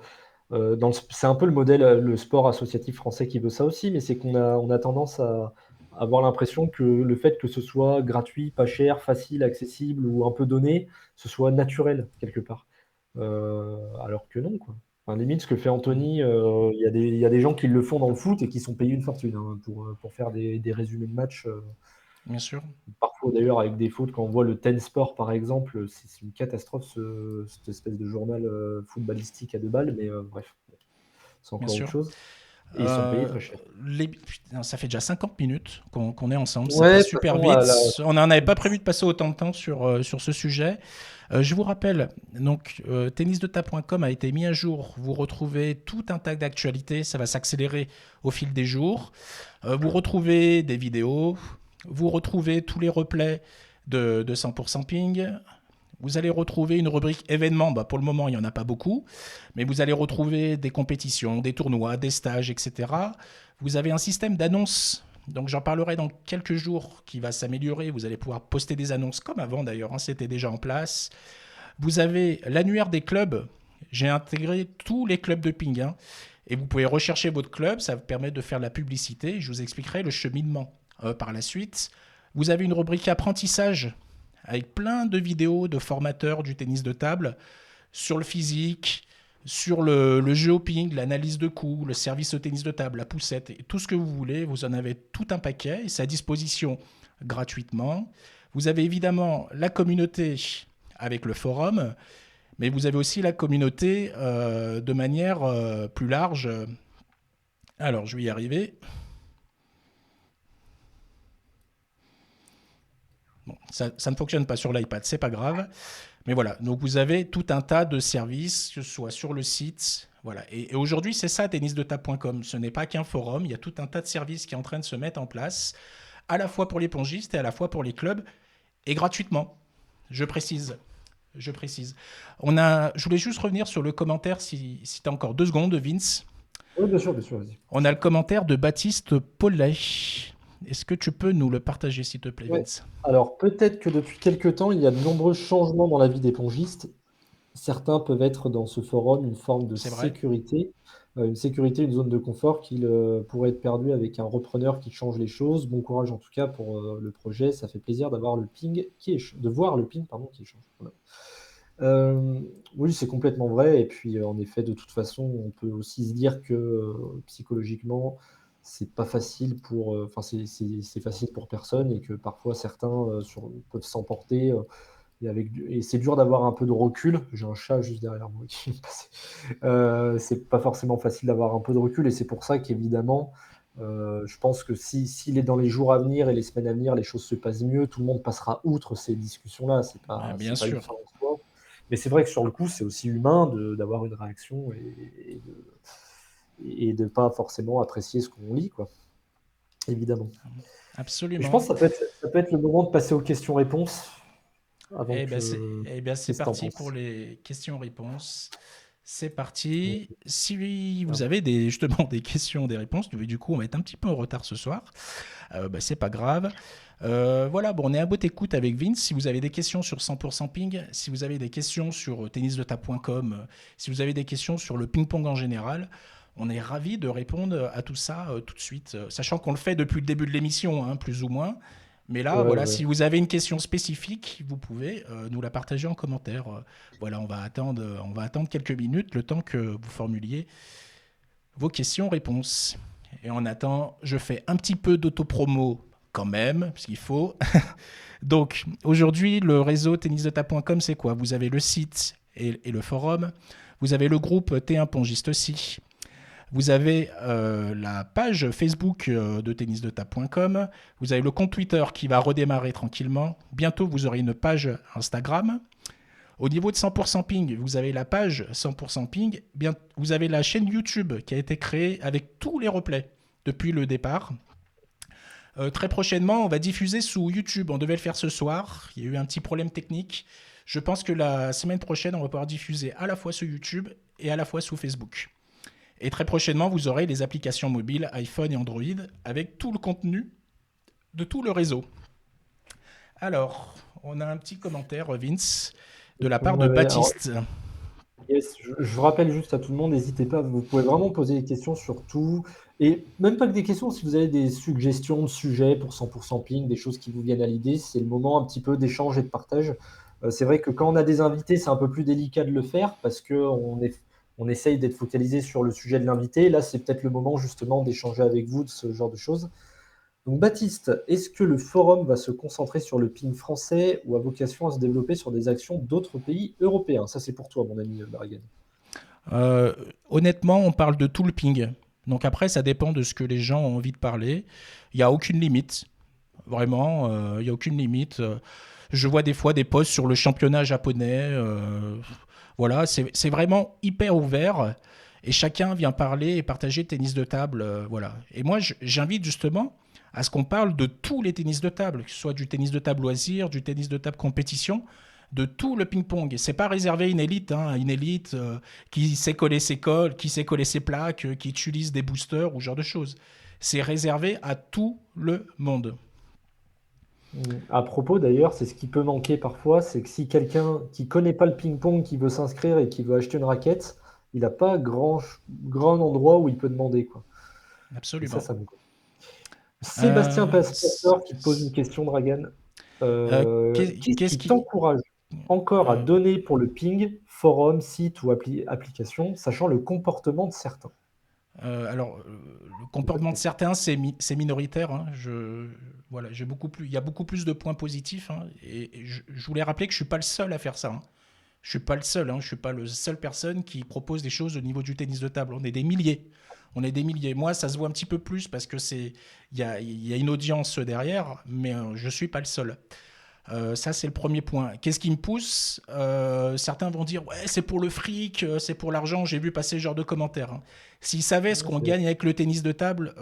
Speaker 2: C'est un peu le modèle, le sport associatif français qui veut ça aussi, mais c'est qu'on a tendance à avoir l'impression que le fait que ce soit gratuit, pas cher, facile, accessible ou un peu donné, ce soit naturel quelque part. Alors que non, quoi. Enfin, limite, ce que fait
Speaker 1: Mm.
Speaker 2: Anthony, il y a des gens qui le font dans le foot et qui sont payés une fortune, hein, pour faire des résumés de match.
Speaker 1: Bien sûr.
Speaker 2: Parfois d'ailleurs avec des fautes, quand on voit le Ten Sport par exemple, c'est une catastrophe cette espèce de journal footballistique à 2 balles, mais bref, c'est
Speaker 1: Bien
Speaker 2: encore autre
Speaker 1: sûr.
Speaker 2: chose. Et ils sont payés
Speaker 1: Euh,
Speaker 2: très cher.
Speaker 1: Putain, ça fait déjà 50 minutes qu'on est ensemble, ça
Speaker 2: Ouais,
Speaker 1: passe
Speaker 2: de toute
Speaker 1: super
Speaker 2: façon,
Speaker 1: vite. On n'en avait pas prévu de passer autant de temps sur ce sujet. Je vous rappelle, donc tennisdeta.com a été mis à jour. Vous retrouvez tout un tas d'actualités, ça va s'accélérer au fil des jours. Vous retrouvez des vidéos, vous retrouvez tous les replays de 100% ping. Vous allez retrouver une rubrique événements. Bah, pour le moment, il n'y en a pas beaucoup, mais vous allez retrouver des compétitions, des tournois, des stages, etc. Vous avez un système d'annonces. Donc j'en parlerai dans quelques jours qui va s'améliorer. Vous allez pouvoir poster des annonces comme avant d'ailleurs, hein, c'était déjà en place. Vous avez l'annuaire des clubs. J'ai intégré tous les clubs de ping, hein, et vous pouvez rechercher votre club. Ça vous permet de faire de la publicité. Je vous expliquerai le cheminement par la suite. Vous avez une rubrique apprentissage avec plein de vidéos de formateurs du tennis de table sur le physique, sur le jeu au ping, l'analyse de coups, le service au tennis de table, la poussette, et tout ce que vous voulez. Vous en avez tout un paquet et c'est à disposition gratuitement. Vous avez évidemment la communauté avec le forum, mais vous avez aussi la communauté de manière plus large. Alors, je vais y arriver. Bon, ça ne fonctionne pas sur l'iPad, c'est pas grave. Mais voilà, donc vous avez tout un tas de services, que ce soit sur le site. Voilà. Et aujourd'hui, c'est ça, tennisdetable.com. Ce n'est pas qu'un forum, il y a tout un tas de services qui est en train de se mettre en place, à la fois pour les pongistes et à la fois pour les clubs, et gratuitement. Je précise. Je précise. Je voulais juste revenir sur le commentaire, si tu as encore 2 secondes, Vince.
Speaker 2: Oui, bien sûr, vas-y.
Speaker 1: On a le commentaire de Baptiste Paulet. Est-ce que tu peux nous le partager, s'il te plaît,
Speaker 2: Ouais.
Speaker 1: Vince?
Speaker 2: Alors peut-être que depuis quelques temps, il y a de nombreux changements dans la vie des pongistes. Certains peuvent être dans ce forum une forme de
Speaker 1: C'est vrai?
Speaker 2: sécurité, une zone de confort qui pourrait être perdue avec un repreneur qui change les choses. Bon courage en tout cas pour le projet. Ça fait plaisir d'avoir le ping de voir le ping pardon, qui change. Voilà. Oui, c'est complètement vrai. Et puis, en effet, de toute façon, on peut aussi se dire que psychologiquement, c'est pas facile enfin, c'est facile pour personne et que parfois certains peuvent s'emporter. Et c'est dur d'avoir un peu de recul. J'ai un chat juste derrière moi qui est passé. C'est pas forcément facile d'avoir un peu de recul et c'est pour ça qu'évidemment, je pense que s'il est dans les jours à venir et les semaines à venir, les choses se passent mieux, tout le monde passera outre ces discussions-là.
Speaker 1: Bien
Speaker 2: C'est pas une
Speaker 1: sûr.
Speaker 2: fin en soi. Mais c'est vrai que sur le coup, c'est aussi humain d'avoir une réaction et de pas forcément apprécier ce qu'on lit, quoi, évidemment. Et je pense
Speaker 1: Absolument.
Speaker 2: que ça peut être le moment de passer aux questions-réponses avant
Speaker 1: Eh bien,
Speaker 2: que.
Speaker 1: c'est
Speaker 2: Qu'est-ce que t'en
Speaker 1: parti pour
Speaker 2: penses?
Speaker 1: les questions-réponses. C'est parti. Si
Speaker 2: Ah,
Speaker 1: vous avez justement des questions, des réponses, du coup, on va être un petit peu en retard ce soir. C'est pas grave. Voilà, bon, on est à bout écoute avec Vince. Si vous avez des questions sur 100% ping, si vous avez des questions sur tennisdetable.com, si vous avez des questions sur le ping-pong en général, on est ravis de répondre à tout ça tout de suite, sachant qu'on le fait depuis le début de l'émission, hein, plus ou moins. Mais là,
Speaker 2: ouais,
Speaker 1: voilà,
Speaker 2: ouais.
Speaker 1: si vous avez une question spécifique, vous pouvez nous la partager en commentaire. Voilà, on va attendre quelques minutes, le temps que vous formuliez vos questions-réponses. Et en attendant, je fais un petit peu d'autopromo quand même, parce qu'il faut. Donc, aujourd'hui, le réseau tennisdeta.com, c'est quoi? Vous avez le site et le forum. Vous avez le groupe T1 Pongiste aussi. Vous avez la page Facebook de tennisdeta.com. Vous avez le compte Twitter qui va redémarrer tranquillement. Bientôt, vous aurez une page Instagram. Au niveau de 100% ping, vous avez la page 100% ping. Bien, vous avez la chaîne YouTube qui a été créée avec tous les replays depuis le départ. Très prochainement, on va diffuser sous YouTube. On devait le faire ce soir. Il y a eu un petit problème technique. Je pense que la semaine prochaine, on va pouvoir diffuser à la fois sur YouTube et à la fois sous Facebook. Et très prochainement, vous aurez les applications mobiles iPhone et Android avec tout le contenu de tout le réseau. Alors, on a un petit commentaire, Vince, de la part de
Speaker 2: Ouais, alors,
Speaker 1: Baptiste.
Speaker 2: Yes, je rappelle juste à tout le monde, n'hésitez pas, vous pouvez vraiment poser des questions sur tout et même pas que des questions, si vous avez des suggestions de sujets pour 100 ping, des choses qui vous viennent à l'idée, c'est le moment un petit peu d'échange et de partage. C'est vrai que quand on a des invités, c'est un peu plus délicat de le faire parce qu'on essaye d'être focalisé sur le sujet de l'invité. Là, c'est peut-être le moment justement d'échanger avec vous de ce genre de choses. Donc Baptiste, est-ce que le forum va se concentrer sur le ping français ou a vocation à se développer sur des actions d'autres pays européens? Ça, c'est pour toi, mon ami Barrigan.
Speaker 1: Euh, Honnêtement, on parle de tout le ping. Donc après, ça dépend de ce que les gens ont envie de parler. Il n'y a aucune limite. Vraiment, il n'y a aucune limite. Je vois des fois des posts sur le championnat japonais. Voilà, c'est vraiment hyper ouvert. Et chacun vient parler et partager tennis de table. Voilà. Et moi, j'invite justement à ce qu'on parle de tous les tennis de table, que ce soit du tennis de table loisir, du tennis de table compétition, de tout le ping-pong. C'est pas réservé à une élite qui sait coller ses cols, qui sait coller ses plaques, qui utilise des boosters ou ce genre de choses. C'est réservé à tout le monde.
Speaker 2: À propos d'ailleurs, c'est ce qui peut manquer parfois, c'est que si quelqu'un qui connaît pas le ping-pong, qui veut s'inscrire et qui veut acheter une raquette, il n'a pas grand endroit où il peut demander, quoi. Et
Speaker 1: Absolument.
Speaker 2: ça me Sébastien
Speaker 1: Euh,
Speaker 2: Pasteur qui te pose une question, Dragan. Qu'est-ce
Speaker 1: Qu'est-ce
Speaker 2: qui
Speaker 1: qui.
Speaker 2: t'encourage encore à
Speaker 1: euh,
Speaker 2: donner pour le ping, forum, site ou application, sachant le comportement de certains?
Speaker 1: le comportement de certains, c'est minoritaire. Hein. Voilà, il y a beaucoup plus de points positifs. Hein. Et je voulais rappeler que je ne suis pas le seul à faire ça. Hein. Je suis pas le seul. Hein. Je suis pas le seule personne qui propose des choses au niveau du tennis de table. On est des milliers. On est des milliers. Moi, ça se voit un petit peu plus parce que il y a une audience derrière, mais je suis pas le seul. Ça, c'est le premier point. Qu'est-ce qui me pousse Certains vont dire ouais, c'est pour le fric, c'est pour l'argent. J'ai vu passer ce genre de commentaires. Hein. S'ils savaient ce
Speaker 2: Ouais,
Speaker 1: qu'on gagne avec le tennis de table,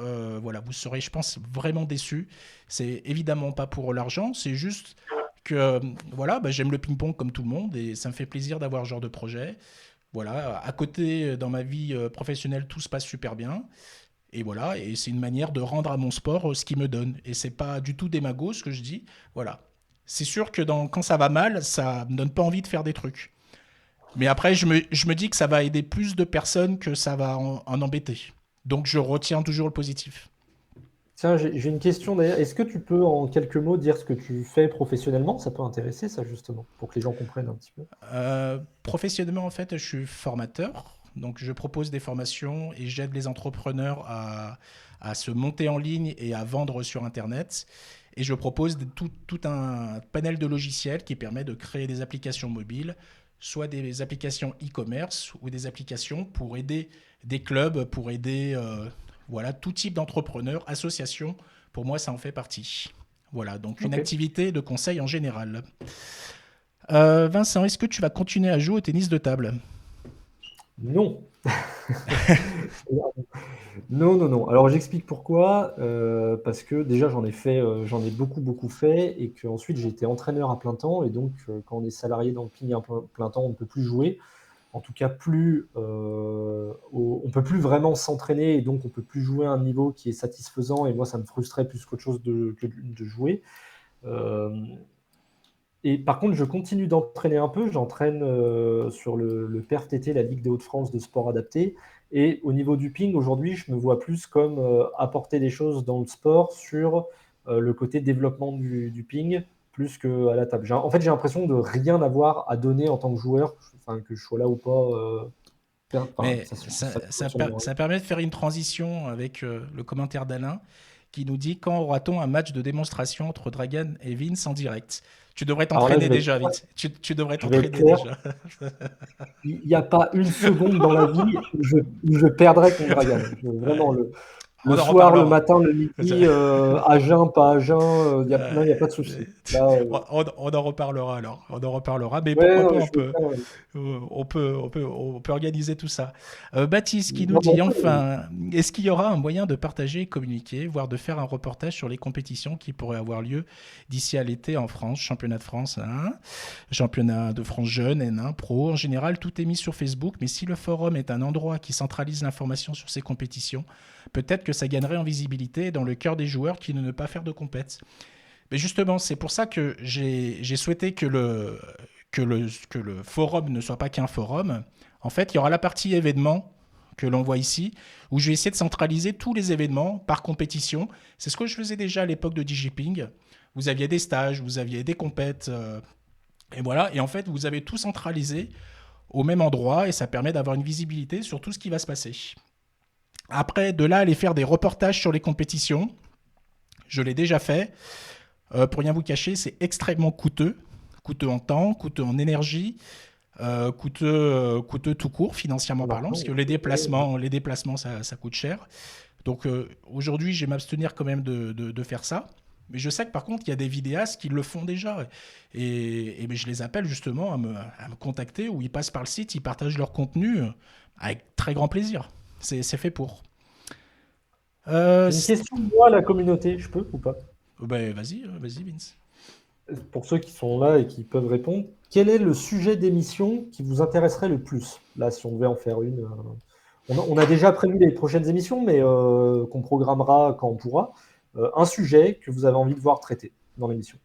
Speaker 1: voilà, vous serez, je pense, vraiment déçus. C'est évidemment pas pour l'argent, c'est juste que voilà, bah, j'aime le ping-pong comme tout le monde et ça me fait plaisir d'avoir ce genre de projet. Voilà, à côté, dans ma vie professionnelle, tout se passe super bien. Et voilà, et c'est une manière de rendre à mon sport ce qu'il me donne. Et c'est pas du tout démago ce que je dis. Voilà. C'est sûr que quand ça va mal, ça me donne pas envie de faire des trucs. Mais après, je me dis que ça va aider plus de personnes que ça va en embêter. Donc je retiens toujours le positif.
Speaker 2: Tiens, j'ai une question d'ailleurs. Est-ce que tu peux en quelques mots dire ce que tu fais professionnellement? Ça peut intéresser, ça justement, pour que les gens comprennent un petit peu.
Speaker 1: Professionnellement, en fait, je suis formateur. Donc, je propose des formations et j'aide les entrepreneurs à se monter en ligne et à vendre sur Internet. Et je propose tout un panel de logiciels qui permet de créer des applications mobiles, soit des applications e-commerce ou des applications pour aider des clubs, pour aider voilà, tout type d'entrepreneurs, associations. Pour moi, ça en fait partie. Voilà, donc une
Speaker 2: Ok.
Speaker 1: activité de conseil en général. Vincent, est-ce que tu vas continuer à jouer au tennis de table?
Speaker 2: Non. Non, non, non. Alors j'explique pourquoi. Parce que déjà j'en ai beaucoup fait et qu'ensuite j'ai été entraîneur à plein temps et donc quand on est salarié dans le ping à plein temps, on ne peut plus jouer. En tout cas, on peut plus vraiment s'entraîner et donc on peut plus jouer à un niveau qui est satisfaisant. Et moi, ça me frustrait plus qu'autre chose de jouer. Euh, et par contre, je continue d'entraîner un peu. J'entraîne sur le PERF-TT, la Ligue des Hauts-de-France de sport adapté. Et au niveau du ping, aujourd'hui, je me vois plus comme apporter des choses dans le sport sur le côté développement du ping, plus qu'à la table. En fait, j'ai l'impression de rien avoir à donner en tant que joueur, enfin, que je sois là ou pas. Enfin,
Speaker 1: Mais
Speaker 2: ça change absolument rien.
Speaker 1: ça permet de faire une transition avec le commentaire d'Alain qui nous dit quand aura-t-on un match de démonstration entre Dragan et Vince en direct? Tu devrais
Speaker 2: Alors là,
Speaker 1: t'entraîner déjà, Vince. Tu devrais
Speaker 2: je vais être
Speaker 1: t'entraîner
Speaker 2: clair.
Speaker 1: déjà.
Speaker 2: Il n'y a pas une seconde dans la vie où je perdrai contre Dragan. Vraiment,
Speaker 1: Ouais.
Speaker 2: le
Speaker 1: On en
Speaker 2: soir, le
Speaker 1: reparlera.
Speaker 2: matin, le midi, à jeun, pas à jeun, non, il n'y a pas de souci. Là,
Speaker 1: On en reparlera alors. On en reparlera. Mais
Speaker 2: ouais,
Speaker 1: pourquoi
Speaker 2: non,
Speaker 1: pas,
Speaker 2: mais je veux bien.
Speaker 1: on peut organiser tout ça. Baptiste qui nous
Speaker 2: Non, mais
Speaker 1: dit enfin, est-ce qu'il y aura un moyen de partager et communiquer, voire de faire un reportage sur les compétitions qui pourraient avoir lieu d'ici à l'été en France, championnat de France 1, championnat de France jeune, N1, pro. En général, tout est mis sur Facebook, mais si le forum est un endroit qui centralise l'information sur ces compétitions, peut-être que ça gagnerait en visibilité dans le cœur des joueurs qui ne pas faire de compète. Mais justement, c'est pour ça que j'ai souhaité que le forum ne soit pas qu'un forum. En fait, il y aura la partie événements que l'on voit ici, où je vais essayer de centraliser tous les événements par compétition. C'est ce que je faisais déjà à l'époque de DigiPing. Vous aviez des stages, vous aviez des compètes, et voilà. Et en fait, vous avez tout centralisé au même endroit, et ça permet d'avoir une visibilité sur tout ce qui va se passer. Après, de là, aller faire des reportages sur les compétitions, je l'ai déjà fait. Pour rien vous cacher, c'est extrêmement coûteux. Coûteux en temps, coûteux en énergie, coûteux tout court, financièrement parlant, parce que les déplacements ça coûte cher. Donc aujourd'hui, je vais m'abstenir quand même de faire ça. Mais je sais que par contre, il y a des vidéastes qui le font déjà. Et je les appelle justement à me contacter, ou ils passent par le site, ils partagent leur contenu avec très grand plaisir. C'est fait pour.
Speaker 2: J'ai une question, moi, à la communauté, je peux ou pas?
Speaker 1: Ben, vas-y, Vince.
Speaker 2: Pour ceux qui sont là et qui peuvent répondre, quel est le sujet d'émission qui vous intéresserait le plus? Là, si on devait en faire une. On a déjà prévu les prochaines émissions, mais qu'on programmera quand on pourra. Un sujet que vous avez envie de voir traité dans l'émission.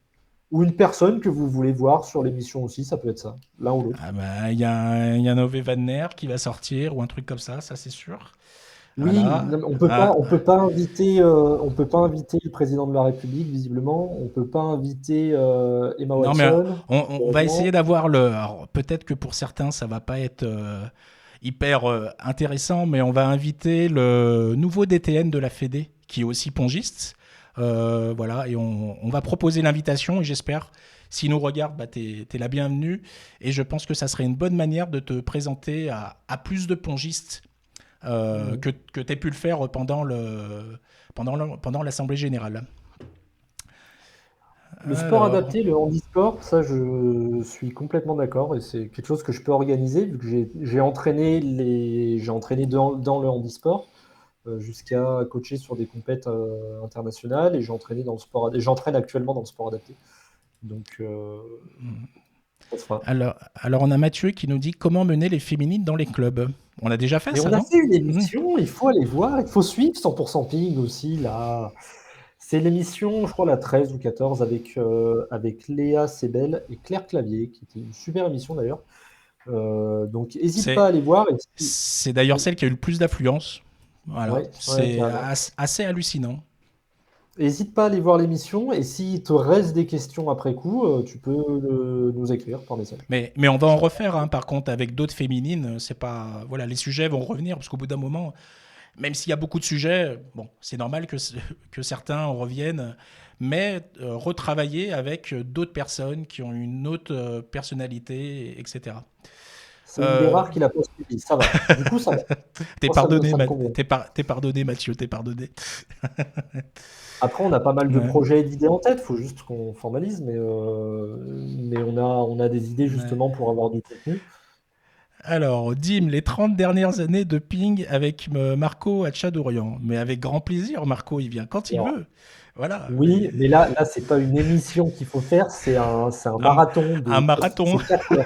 Speaker 2: Ou une personne que vous voulez voir sur l'émission aussi, ça peut être ça, l'un ou l'autre.
Speaker 1: Ah bah, il y a un Ove Wagner qui va sortir, ou un truc comme ça c'est sûr.
Speaker 2: Oui,
Speaker 1: Voilà.
Speaker 2: non, mais
Speaker 1: Ah,
Speaker 2: on peut pas inviter, on peut pas inviter le président de la République, visiblement. On peut pas inviter Emma
Speaker 1: non, mais
Speaker 2: Watson,
Speaker 1: on va essayer
Speaker 2: heureusement.
Speaker 1: d'avoir le. Alors, peut-être que pour certains, ça va pas être hyper intéressant, mais on va inviter le nouveau DTN de la Fédé, qui est aussi pongiste. Voilà, et on va proposer l'invitation, et j'espère, s'il nous regarde, bah, t'es la bienvenue. Et je pense que ça serait une bonne manière de te présenter à plus de pongistes
Speaker 2: Mhm.
Speaker 1: que tu aies pu le faire pendant l'Assemblée générale.
Speaker 2: Le sport
Speaker 1: Alors,
Speaker 2: adapté, le handisport, ça, je suis complètement d'accord et c'est quelque chose que je peux organiser vu que j'ai entraîné dans le handisport jusqu'à coacher sur des compètes internationales et j'entraîne actuellement dans le sport adapté. Donc, ça se fera.
Speaker 1: alors, on a Mathieu qui nous dit comment mener les féminines dans les clubs. On a déjà fait
Speaker 2: Mais
Speaker 1: ça,
Speaker 2: on a
Speaker 1: non?
Speaker 2: fait une
Speaker 1: Mmh.
Speaker 2: émission, il faut aller voir, il faut suivre 100% Ping aussi, là. C'est l'émission, je crois, la 13 ou 14 avec Léa Sebel et Claire Clavier, qui était une super émission d'ailleurs. Donc, n'hésite pas
Speaker 1: C'est,
Speaker 2: à aller voir.
Speaker 1: c'est d'ailleurs celle qui a eu le plus d'affluence. Voilà,
Speaker 2: Ouais, ouais,
Speaker 1: c'est
Speaker 2: carrément.
Speaker 1: assez hallucinant.
Speaker 2: N'hésite pas à aller voir l'émission et s'il te reste des questions après coup, tu peux nous écrire par message.
Speaker 1: Mais on va en refaire, hein, par contre, avec d'autres féminines. C'est pas, voilà, les sujets vont revenir, parce qu'au bout d'un moment, même s'il y a beaucoup de sujets, bon, c'est normal que certains en reviennent, mais retravailler avec d'autres personnes qui ont une autre personnalité, etc.
Speaker 2: C'est une des
Speaker 1: Euh,
Speaker 2: rares qui l'a pas suivi, ça va. Du coup, ça va.
Speaker 1: t'es
Speaker 2: Moi,
Speaker 1: pardonné,
Speaker 2: ça me convient.
Speaker 1: t'es pardonné, Mathieu, t'es pardonné.
Speaker 2: Après, on a pas mal de
Speaker 1: Ouais,
Speaker 2: projets et d'idées en tête, il faut juste qu'on formalise, mais on a des idées
Speaker 1: ouais.
Speaker 2: justement pour avoir du contenu.
Speaker 1: Alors, Dim, les 30 dernières années de ping avec Marco à Tchadorian. Mais avec grand plaisir, Marco, il vient quand il
Speaker 2: Alors,
Speaker 1: veut. Voilà.
Speaker 2: oui, mais là, c'est pas une émission qu'il faut faire, c'est un
Speaker 1: Un,
Speaker 2: marathon
Speaker 1: un
Speaker 2: de,
Speaker 1: marathon.
Speaker 2: c'est 4 heures.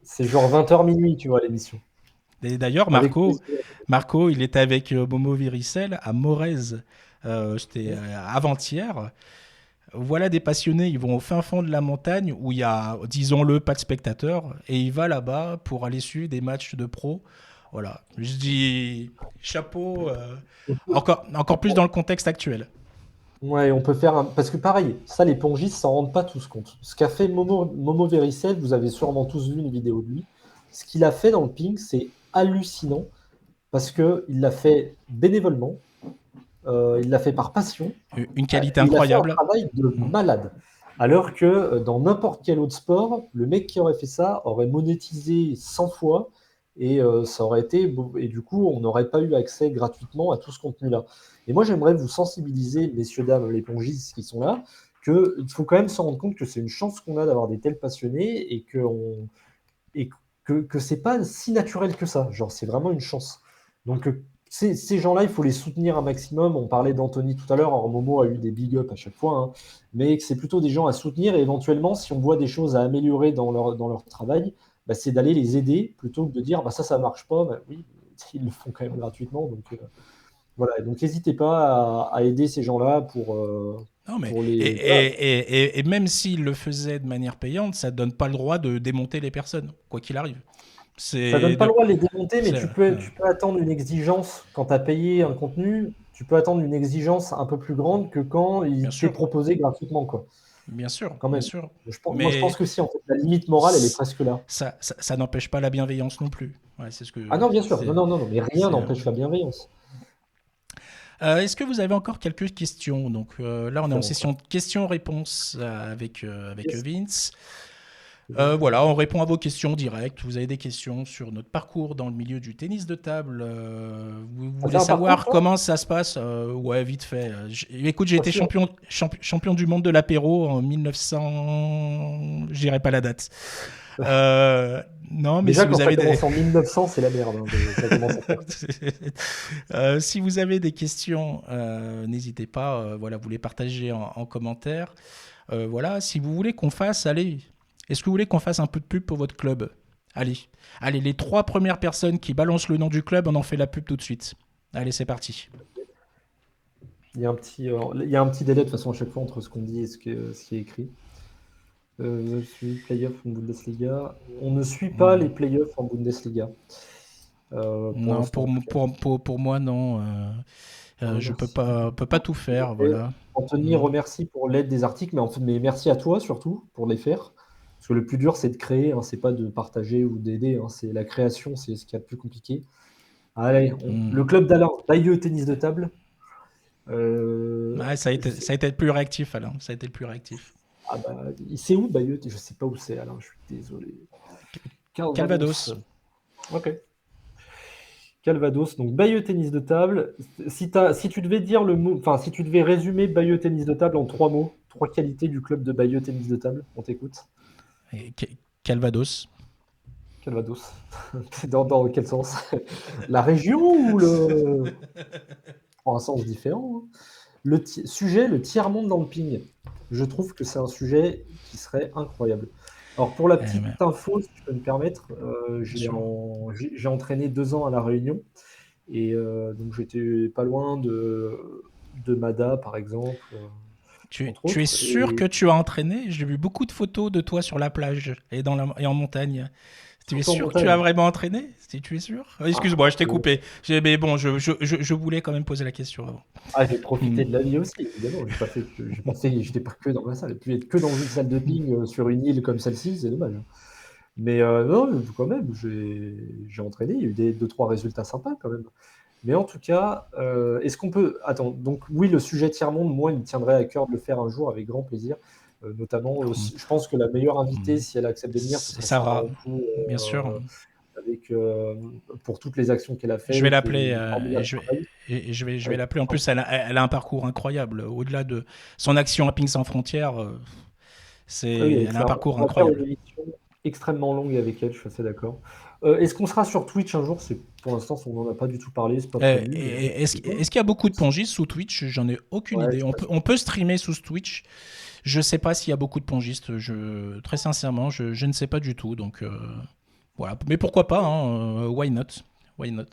Speaker 2: C'est genre 20h minuit, tu vois, l'émission.
Speaker 1: Et d'ailleurs,
Speaker 2: Avec plaisir.
Speaker 1: Marco, il était avec Momo Viricel à Morez. C'était avant-hier. Voilà des passionnés, ils vont au fin fond de la montagne où il y a, disons-le, pas de spectateurs. Et il va là-bas pour aller suivre des matchs de pro. Voilà. Je dis chapeau. Encore plus dans le contexte actuel.
Speaker 2: Ouais, on peut faire un. Parce que pareil, ça, les pongistes s'en rendent pas tous compte. Ce qu'a fait Momo Vericel, vous avez sûrement tous vu une vidéo de lui. Ce qu'il a fait dans le ping, c'est hallucinant parce qu'il l'a fait bénévolement, il l'a fait par passion,
Speaker 1: Une qualité
Speaker 2: et il a fait un
Speaker 1: incroyable.
Speaker 2: travail de
Speaker 1: Mm.
Speaker 2: malade. Alors que dans n'importe quel autre sport, le mec qui aurait fait ça aurait monétisé 100 fois et ça aurait été et du coup, on n'aurait pas eu accès gratuitement à tout ce contenu-là. Et moi, j'aimerais vous sensibiliser, messieurs, dames, les pongistes qui sont là, qu'il faut quand même se rendre compte que c'est une chance qu'on a d'avoir des tels passionnés et que c'est pas si naturel que ça. Genre, c'est vraiment une chance. Donc, ces gens-là, il faut les soutenir un maximum. On parlait d'Anthony tout à l'heure. Alors, Momo a eu des big up à chaque fois, hein, mais que c'est plutôt des gens à soutenir. Et éventuellement, si on voit des choses à améliorer dans leur travail, bah, c'est d'aller les aider plutôt que de dire bah, ça marche pas. Bah, oui, ils le font quand même gratuitement. Donc, voilà. Donc, n'hésitez pas à aider ces gens-là
Speaker 1: Non, mais
Speaker 2: pour les. Voilà.
Speaker 1: et même s'il le faisait de manière payante, ça ne donne pas le droit de démonter les personnes, quoi qu'il arrive.
Speaker 2: Ça donne
Speaker 1: C'est
Speaker 2: pas le
Speaker 1: de...
Speaker 2: droit de les démonter, mais
Speaker 1: c'est-
Speaker 2: tu peux attendre une exigence quand tu as payé un contenu. Tu peux attendre une exigence un peu plus grande que quand
Speaker 1: Bien
Speaker 2: il t'est
Speaker 1: sûr,
Speaker 2: proposé gratuitement, quoi.
Speaker 1: bien sûr,
Speaker 2: Quand
Speaker 1: bien
Speaker 2: même.
Speaker 1: sûr.
Speaker 2: Moi, je pense
Speaker 1: Mais
Speaker 2: que si, en fait, la limite morale, elle est
Speaker 1: c-
Speaker 2: presque là.
Speaker 1: ça n'empêche pas la bienveillance non plus. Ouais, c'est ce que
Speaker 2: Ah non, bien sûr. Non,
Speaker 1: c'est.
Speaker 2: non, non, non, mais rien
Speaker 1: c'est,
Speaker 2: n'empêche la bienveillance.
Speaker 1: Est-ce que vous avez encore quelques questions? Donc là, on est en
Speaker 2: Faire
Speaker 1: session
Speaker 2: encore.
Speaker 1: de questions-réponses avec
Speaker 2: Yes.
Speaker 1: Vince.
Speaker 2: C'est bon.
Speaker 1: Voilà, on répond à vos questions directes. Vous avez des questions sur notre parcours dans le milieu du tennis de table. Vous
Speaker 2: T'as fait
Speaker 1: voulez
Speaker 2: un parcours,
Speaker 1: savoir
Speaker 2: toi?
Speaker 1: comment ça se passe? Ouais, vite fait. Écoute, j'ai
Speaker 2: Pas
Speaker 1: été
Speaker 2: sûr.
Speaker 1: champion du monde de l'apéro en 1900. Je dirais pas la date. Euh, non, mais si
Speaker 2: Déjà, quand
Speaker 1: vous
Speaker 2: ça
Speaker 1: avez des...
Speaker 2: commence en 1900, c'est la merde, hein, ça commence à faire.
Speaker 1: Si vous avez des questions, n'hésitez pas. Voilà, vous les partagez en commentaire. Voilà, si vous voulez qu'on fasse, allez, est-ce que vous voulez qu'on fasse un peu de pub pour votre club? Allez, allez, les 3 premières personnes qui balancent le nom du club, on en fait la pub tout de suite. Allez, c'est parti.
Speaker 2: Il y a un petit délai de toute façon à chaque fois entre ce qu'on dit et ce qui est écrit. Je suis playoff en Bundesliga. On ne suit pas les
Speaker 1: Hmm.
Speaker 2: playoffs en Bundesliga pour
Speaker 1: Non,
Speaker 2: l'instant, en tout cas.
Speaker 1: pour moi, non. Je
Speaker 2: Remercie.
Speaker 1: peux pas tout faire,
Speaker 2: Ok.
Speaker 1: voilà.
Speaker 2: Anthony,
Speaker 1: Hmm.
Speaker 2: remercie pour l'aide des articles, mais merci à toi surtout pour les faire. Parce que le plus dur, c'est de créer, hein, c'est pas de partager ou d'aider, hein, c'est la création, c'est ce qui est le plus compliqué. Allez,
Speaker 1: Hmm.
Speaker 2: le club d'Alain, Bayeux tennis de table.
Speaker 1: Ouais, ça a été le plus réactif, Alain. Ça a été le plus réactif.
Speaker 2: Ah bah, c'est où Bayeux? Je sais pas où c'est, Alain, je suis désolé. Calvados.
Speaker 1: Calvados.
Speaker 2: Ok. Calvados, donc Bayeux tennis de table. Si tu devais dire le mot, enfin, si tu devais résumer Bayeux tennis de table en 3 mots, 3 qualités du club de Bayeux tennis de table, on t'écoute.
Speaker 1: Et Calvados.
Speaker 2: Calvados. Dans quel sens? La région ou le. Prend un sens différent, hein. Sujet, le tiers-monde dans le ping. Je trouve que c'est un sujet qui serait incroyable. Alors, pour la petite
Speaker 1: Mais,
Speaker 2: info, si je peux me permettre,
Speaker 1: bien sûr.
Speaker 2: j'ai entraîné 2 ans à La Réunion. Et donc, j'étais pas loin de Mada, par exemple, entre
Speaker 1: Tu es
Speaker 2: autres.
Speaker 1: sûr que
Speaker 2: Et
Speaker 1: tu as entraîné? J'ai vu beaucoup de photos de toi sur la plage et en montagne. Tu es
Speaker 2: surtout en
Speaker 1: sûr que tu as
Speaker 2: montagne.
Speaker 1: vraiment entraîné? Si tu es sûr?
Speaker 2: Ah,
Speaker 1: Excuse-moi, je t'ai
Speaker 2: et-
Speaker 1: coupé. Mais bon, je voulais quand même poser la question avant.
Speaker 2: j'ai
Speaker 1: Hmm.
Speaker 2: profité de la vie aussi, évidemment. J'étais pas que dans ma salle. Et puis être que dans une salle de ping sur une île comme celle-ci, c'est dommage, hein. Mais non, quand même, j'ai entraîné. Il y a eu 2-3 résultats sympas quand même. Mais en tout cas, est-ce qu'on peut. Attends, donc oui, le sujet tiers-monde, moi, il me tiendrait à cœur de le faire un jour avec grand plaisir. Notamment,
Speaker 1: Hmm.
Speaker 2: je pense que la meilleure invitée,
Speaker 1: Hmm.
Speaker 2: si elle accepte de venir, ce
Speaker 1: C'est
Speaker 2: serait Sarah
Speaker 1: Sarah,
Speaker 2: Rancourt,
Speaker 1: bien sûr.
Speaker 2: avec, pour toutes les actions qu'elle a
Speaker 1: Je vais
Speaker 2: faites et
Speaker 1: l'appeler.
Speaker 2: le formidable travail.
Speaker 1: Je vais
Speaker 2: Ouais,
Speaker 1: l'appeler. En plus, elle a un parcours incroyable. Au-delà de son action à Ping sans frontières,
Speaker 2: oui,
Speaker 1: elle a un parcours
Speaker 2: on va faire une
Speaker 1: incroyable.
Speaker 2: émission extrêmement longue avec elle, je suis assez d'accord. Est-ce qu'on sera sur Twitch un jour? Pour l'instant, on n'en a pas du tout parlé, c'est pas prévu, mais
Speaker 1: Est-ce qu'il y a beaucoup de pongistes sous Twitch? J'en ai aucune
Speaker 2: ouais, je
Speaker 1: idée.
Speaker 2: suis pas sûr.
Speaker 1: On peut streamer sous Twitch. Je sais pas s'il y a beaucoup de pongistes. Très sincèrement, je ne sais pas du tout. Donc voilà. Mais pourquoi pas, hein, why not? Why not?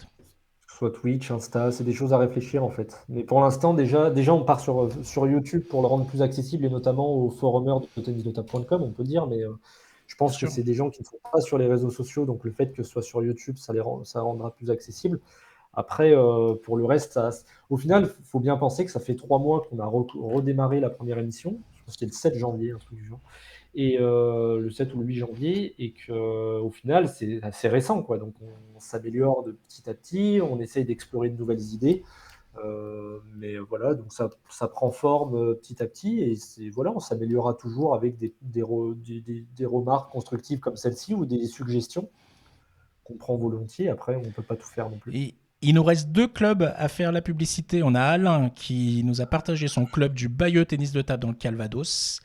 Speaker 2: Soit Twitch, Insta, c'est des choses à réfléchir en fait. Mais pour l'instant, déjà on part sur YouTube pour le rendre plus accessible et notamment aux forumers de tennisdotable.com, on peut dire, mais je
Speaker 1: Bien
Speaker 2: pense que
Speaker 1: sûr.
Speaker 2: c'est des gens qui ne sont pas sur les réseaux sociaux, donc le fait que ce soit sur YouTube, ça rendra plus accessible. Après, pour le reste, au final, il faut bien penser que ça fait 3 mois qu'on a redémarré la première émission. Je pense que c'était le 7 janvier, un truc du genre. Et le 7 ou le 8 janvier, et qu'au final, c'est assez récent, quoi. Donc, on s'améliore de petit à petit, on essaye d'explorer de nouvelles idées. Mais voilà, donc ça prend forme petit à petit, et voilà, on s'améliorera toujours avec des remarques constructives comme celle-ci ou des suggestions qu'on prend volontiers. Après, on ne peut pas tout faire non plus.
Speaker 1: Et il nous reste 2 clubs à faire la publicité. On a Alain qui nous a partagé son club du Bayeux Tennis de Table dans le Calvados.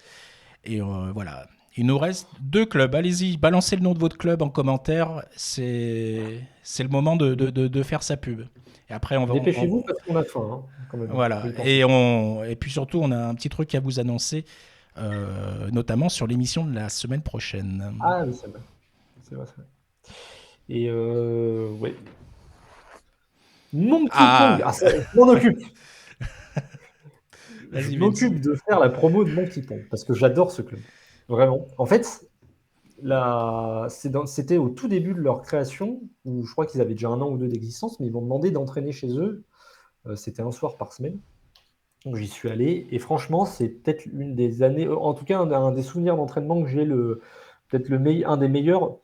Speaker 1: Et voilà. Il nous reste 2 clubs. Allez-y, balancez le nom de votre club en commentaire. C'est le moment de faire sa pub. Et après,
Speaker 2: Dépêchez-vous parce qu'on a faim, hein, quand même. Faut
Speaker 1: voilà.
Speaker 2: y penser.
Speaker 1: Et puis surtout, on a un petit truc à vous annoncer, notamment sur l'émission de la semaine prochaine.
Speaker 2: Ah oui, c'est vrai. C'est vrai, c'est vrai. Et ouais. Monkey Pong.
Speaker 1: Ah,
Speaker 2: Ah, ça, je m'en occupe. Je
Speaker 1: vas-y Vince.
Speaker 2: m'occupe de faire la promo de Monkey Pong parce que j'adore ce club. Vraiment. En fait, C'était au tout début de leur création, où je crois qu'ils avaient déjà 1 an ou 2 d'existence, mais ils m'ont demandé d'entraîner chez eux. C'était un soir par semaine. Donc j'y suis allé et franchement, c'est peut-être une des années, en tout cas un des souvenirs d'entraînement que j'ai peut-être un des meilleurs,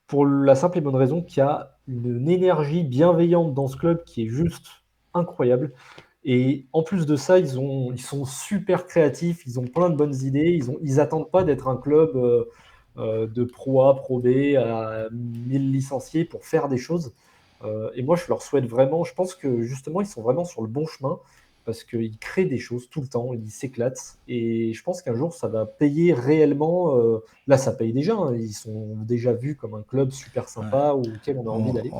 Speaker 2: pour la simple et bonne raison qu'il y a une énergie bienveillante dans ce club qui est juste incroyable. Et en plus de ça, ils sont super créatifs, ils ont plein de bonnes idées, ils attendent pas d'être un club de Pro A, Pro B à 1000 licenciés pour faire des choses. Et moi, je leur souhaite vraiment, je pense que justement, ils sont vraiment sur le bon chemin parce qu'ils créent des choses tout le temps, ils s'éclatent. Et je pense qu'un jour, ça va payer réellement. Là, ça paye déjà, hein, ils sont déjà vus comme un club super
Speaker 1: Ouais.
Speaker 2: sympa auquel on a envie d'aller.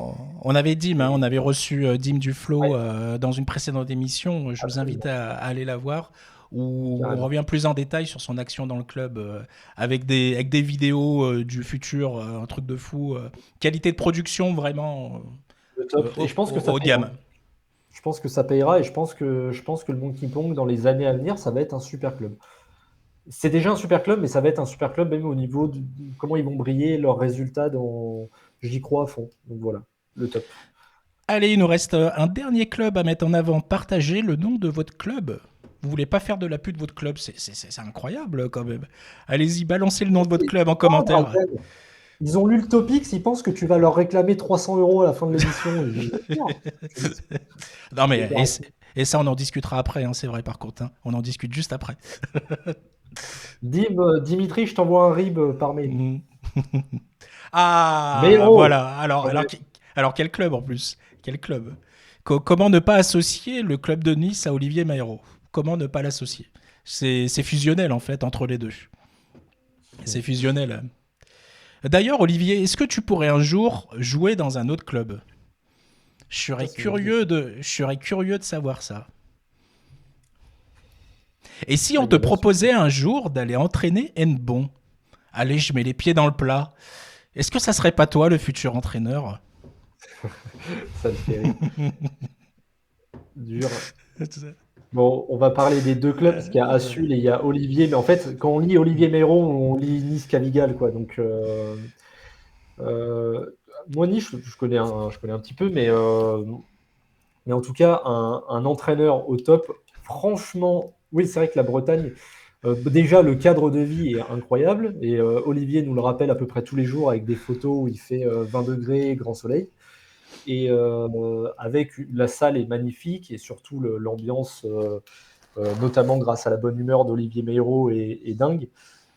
Speaker 1: On avait Dim, hein,
Speaker 2: Et,
Speaker 1: on avait reçu Dim Duflo
Speaker 2: ouais,
Speaker 1: dans une précédente émission. Je vous invite
Speaker 2: absolument,
Speaker 1: à aller la voir, où on
Speaker 2: carrément.
Speaker 1: revient plus en détail sur son action dans le club avec des vidéos du futur, un truc de fou. Qualité de production vraiment
Speaker 2: Le top. Et je pense que ça
Speaker 1: haut de gamme.
Speaker 2: payera. Je pense que ça payera et je pense que le Monkey Pong, dans les années à venir, ça va être un super club. C'est déjà un super club, mais ça va être un super club même au niveau de comment ils vont briller, leurs résultats dans. J'y crois à fond. Donc voilà, le top.
Speaker 1: Allez, il nous reste un dernier club à mettre en avant. Partagez le nom de votre club. Vous voulez pas faire de la pute de votre club, c'est incroyable quand même. Allez-y, balancez le nom de votre club en
Speaker 2: Oh,
Speaker 1: commentaire.
Speaker 2: Drazen, ils ont lu le topic, ils pensent que tu vas leur réclamer 300 € à la fin de l'émission.
Speaker 1: Non
Speaker 2: Je vais
Speaker 1: mais
Speaker 2: faire un coup.
Speaker 1: et ça on en discutera après, hein, c'est vrai par contre. Hein. On en discute juste après.
Speaker 2: Dimitri, je t'envoie un RIB par mail.
Speaker 1: Mhm. Ah
Speaker 2: Méro!
Speaker 1: voilà. Alors quel club en plus? Quel club? Comment ne pas associer le club de Nice à Olivier Maillot? Comment ne pas l'associer? C'est fusionnel en fait entre les deux. C'est fusionnel. D'ailleurs, Olivier, est-ce que tu pourrais un jour jouer dans un autre club?
Speaker 2: Ça, c'est une bonne question.
Speaker 1: Je serais curieux de savoir ça. Et si
Speaker 2: Ah,
Speaker 1: on
Speaker 2: il
Speaker 1: te
Speaker 2: y a la suite.
Speaker 1: proposait un jour d'aller entraîner Nbon? Allez, je mets les pieds dans le plat. Est-ce que ça serait pas toi le futur entraîneur?
Speaker 2: Ça me fait rire. Dur. Bon, on va parler des deux clubs parce qu'il y a Assul et il y a Olivier. Mais en fait, quand on lit Olivier Meyron, on lit Nice Cavigal, quoi. Donc, euh, moi, Nice, je connais un petit peu, mais en tout cas, un entraîneur au top. Franchement, oui, c'est vrai que la Bretagne, déjà, le cadre de vie est incroyable. Et Olivier nous le rappelle à peu près tous les jours avec des photos où il fait 20 degrés, grand soleil. Et la salle est magnifique et surtout l'ambiance, notamment grâce à la bonne humeur d'Olivier Meiro, est dingue.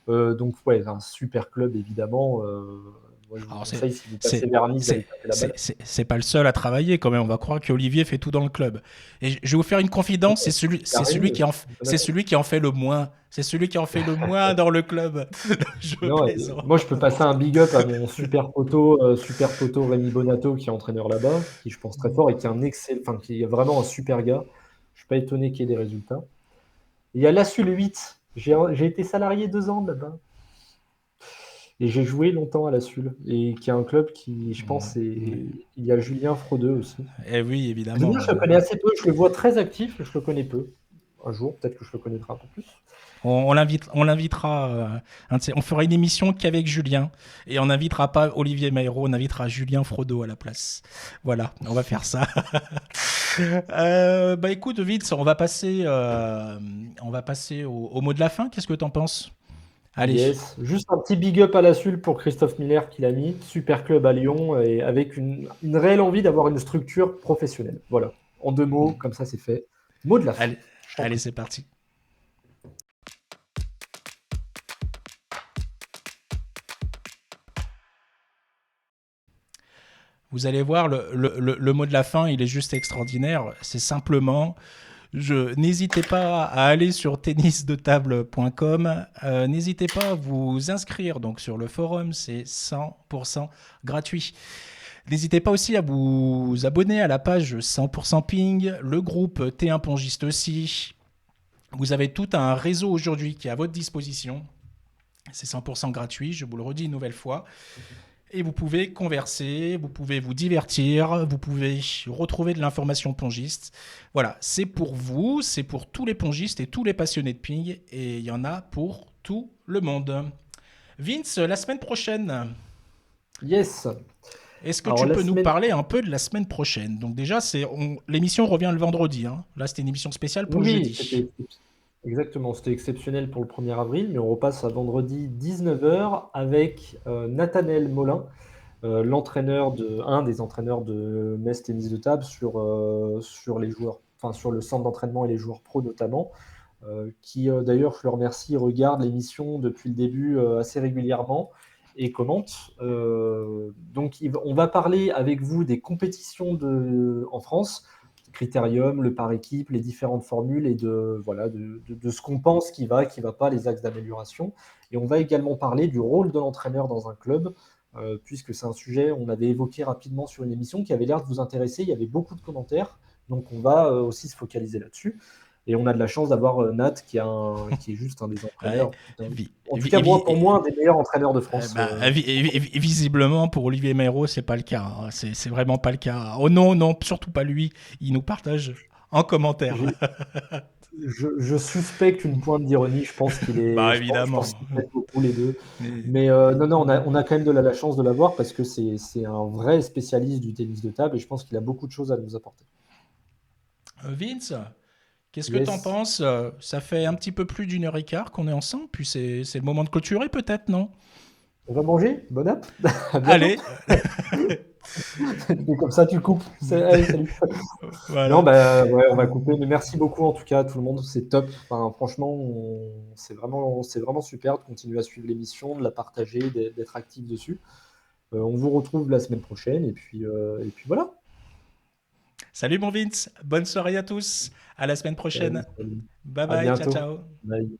Speaker 2: Donc, ouais, un super club, évidemment. Moi, je vous
Speaker 1: Alors
Speaker 2: conseille, si vous passez
Speaker 1: c'est,
Speaker 2: vers Nice, d'aller taper la balle.
Speaker 1: c'est pas le seul à travailler quand même. On va croire qu'Olivier fait tout dans le club. Et je vais vous faire une confidence.
Speaker 2: Il y a Rémi aussi,
Speaker 1: C'est
Speaker 2: Jonathan.
Speaker 1: celui qui en fait le moins. C'est celui qui en fait le moins dans le club. Je
Speaker 2: Non,
Speaker 1: plaisante.
Speaker 2: moi, je peux passer un big up à mon super poteau Rémi Bonato, qui est entraîneur là-bas, qui je pense très fort et qui est enfin, qui est vraiment un super gars. Je suis pas étonné qu'il y ait des résultats. Et il y a l'Assul 8. J'ai été salarié 2 ans là-bas. Et j'ai joué longtemps à la SUL, et qui est un club qui, je pense, il y a Julien Frodeux aussi.
Speaker 1: Eh oui,
Speaker 2: Julien,
Speaker 1: évidemment.
Speaker 2: je le connais assez peu, je le vois très actif, je le connais peu. Un jour, peut-être que je le connaîtrai un peu plus.
Speaker 1: On l'invitera. On fera une émission qu'avec Julien. Et on n'invitera pas Olivier Maillot, on invitera Julien Frodo à la place. Voilà, on va faire ça. Bah écoute, Vince, on va passer au mot de la fin. Qu'est-ce que t'en penses? Allez.
Speaker 2: Yes, juste un petit big up à la SUL pour Christophe Miller qui l'a mis. Super club à Lyon et avec une réelle envie d'avoir une structure professionnelle. Voilà, en 2 mots, comme ça c'est fait. Mot de la fin.
Speaker 1: Allez,
Speaker 2: Je t'en
Speaker 1: allez
Speaker 2: prie.
Speaker 1: c'est parti. Vous allez voir, le mot de la fin, il est juste extraordinaire. C'est simplement n'hésitez pas à aller sur tennisdetable.com. N'hésitez pas à vous inscrire donc sur le forum, c'est 100% gratuit. N'hésitez pas aussi à vous abonner à la page 100% ping, le groupe T1 Pongiste aussi. Vous avez tout un réseau aujourd'hui qui est à votre disposition. C'est 100% gratuit, je vous le redis une nouvelle fois. Et vous pouvez converser, vous pouvez vous divertir, vous pouvez retrouver de l'information pongiste. Voilà, c'est pour vous, c'est pour tous les pongistes et tous les passionnés de ping, et il y en a pour tout le monde. Vince, la semaine prochaine,
Speaker 2: Yes.
Speaker 1: est-ce que
Speaker 2: Alors
Speaker 1: tu
Speaker 2: la
Speaker 1: peux nous
Speaker 2: semaine,
Speaker 1: parler un peu de la semaine prochaine? Donc déjà, l'émission revient le vendredi, hein. Là, c'était une émission spéciale pour le
Speaker 2: oui,
Speaker 1: jeudi.
Speaker 2: exactement, c'était exceptionnel pour le 1er avril, mais on repasse à vendredi 19 h avec Nathanaël Molin, un des entraîneurs de Metz Tennis de Table sur les joueurs, enfin sur le centre d'entraînement et les joueurs pro notamment, qui d'ailleurs, je le remercie, regarde l'émission depuis le début assez régulièrement et commente. Donc on va parler avec vous des compétitions en France, Critérium, le par équipe, les différentes formules et voilà, de ce qu'on pense qui va pas, les axes d'amélioration. Et on va également parler du rôle de l'entraîneur dans un club, puisque c'est un sujet on avait évoqué rapidement sur une émission qui avait l'air de vous intéresser. Il y avait beaucoup de commentaires, donc on va aussi se focaliser là-dessus. Et on a de la chance d'avoir Nat qui est juste un des
Speaker 1: Ouais,
Speaker 2: entraîneurs,
Speaker 1: vi-
Speaker 2: en tout
Speaker 1: vi-
Speaker 2: cas moi, pour
Speaker 1: vi-
Speaker 2: moi, un des meilleurs entraîneurs de France.
Speaker 1: visiblement, pour Olivier Meyro, c'est pas le cas, hein. C'est vraiment pas le cas. Oh non, non, surtout pas lui. Il nous partage en commentaire.
Speaker 2: J'ai- je suspecte une pointe d'ironie. Je pense
Speaker 1: Bah
Speaker 2: je pense
Speaker 1: évidemment.
Speaker 2: qu'ils s'aiment beaucoup les deux.
Speaker 1: Mais,
Speaker 2: Mais non, non, on a quand même la chance de l'avoir parce que c'est un vrai spécialiste du tennis de table et je pense qu'il a beaucoup de choses à nous apporter.
Speaker 1: Vince, qu'est-ce que t'en
Speaker 2: Yes.
Speaker 1: penses? Ça fait un petit peu plus d'une heure et quart qu'on est ensemble, puis c'est le moment de clôturer peut-être, non?
Speaker 2: On va manger? Bon app. À bientôt.
Speaker 1: Allez,
Speaker 2: Et comme ça, tu coupes. Allez, salut. Non,
Speaker 1: voilà.
Speaker 2: bah, ouais, on va couper. Mais merci beaucoup en tout cas à tout le monde, c'est top. Enfin, franchement, c'est vraiment super de continuer à suivre l'émission, de la partager, d'être actif dessus. On vous retrouve la semaine prochaine et puis voilà.
Speaker 1: Salut mon Vince, bonne soirée à tous, à la semaine prochaine.
Speaker 2: Salut.
Speaker 1: Bye
Speaker 2: À
Speaker 1: bye, ciao
Speaker 2: bientôt.
Speaker 1: ciao.
Speaker 2: Bye.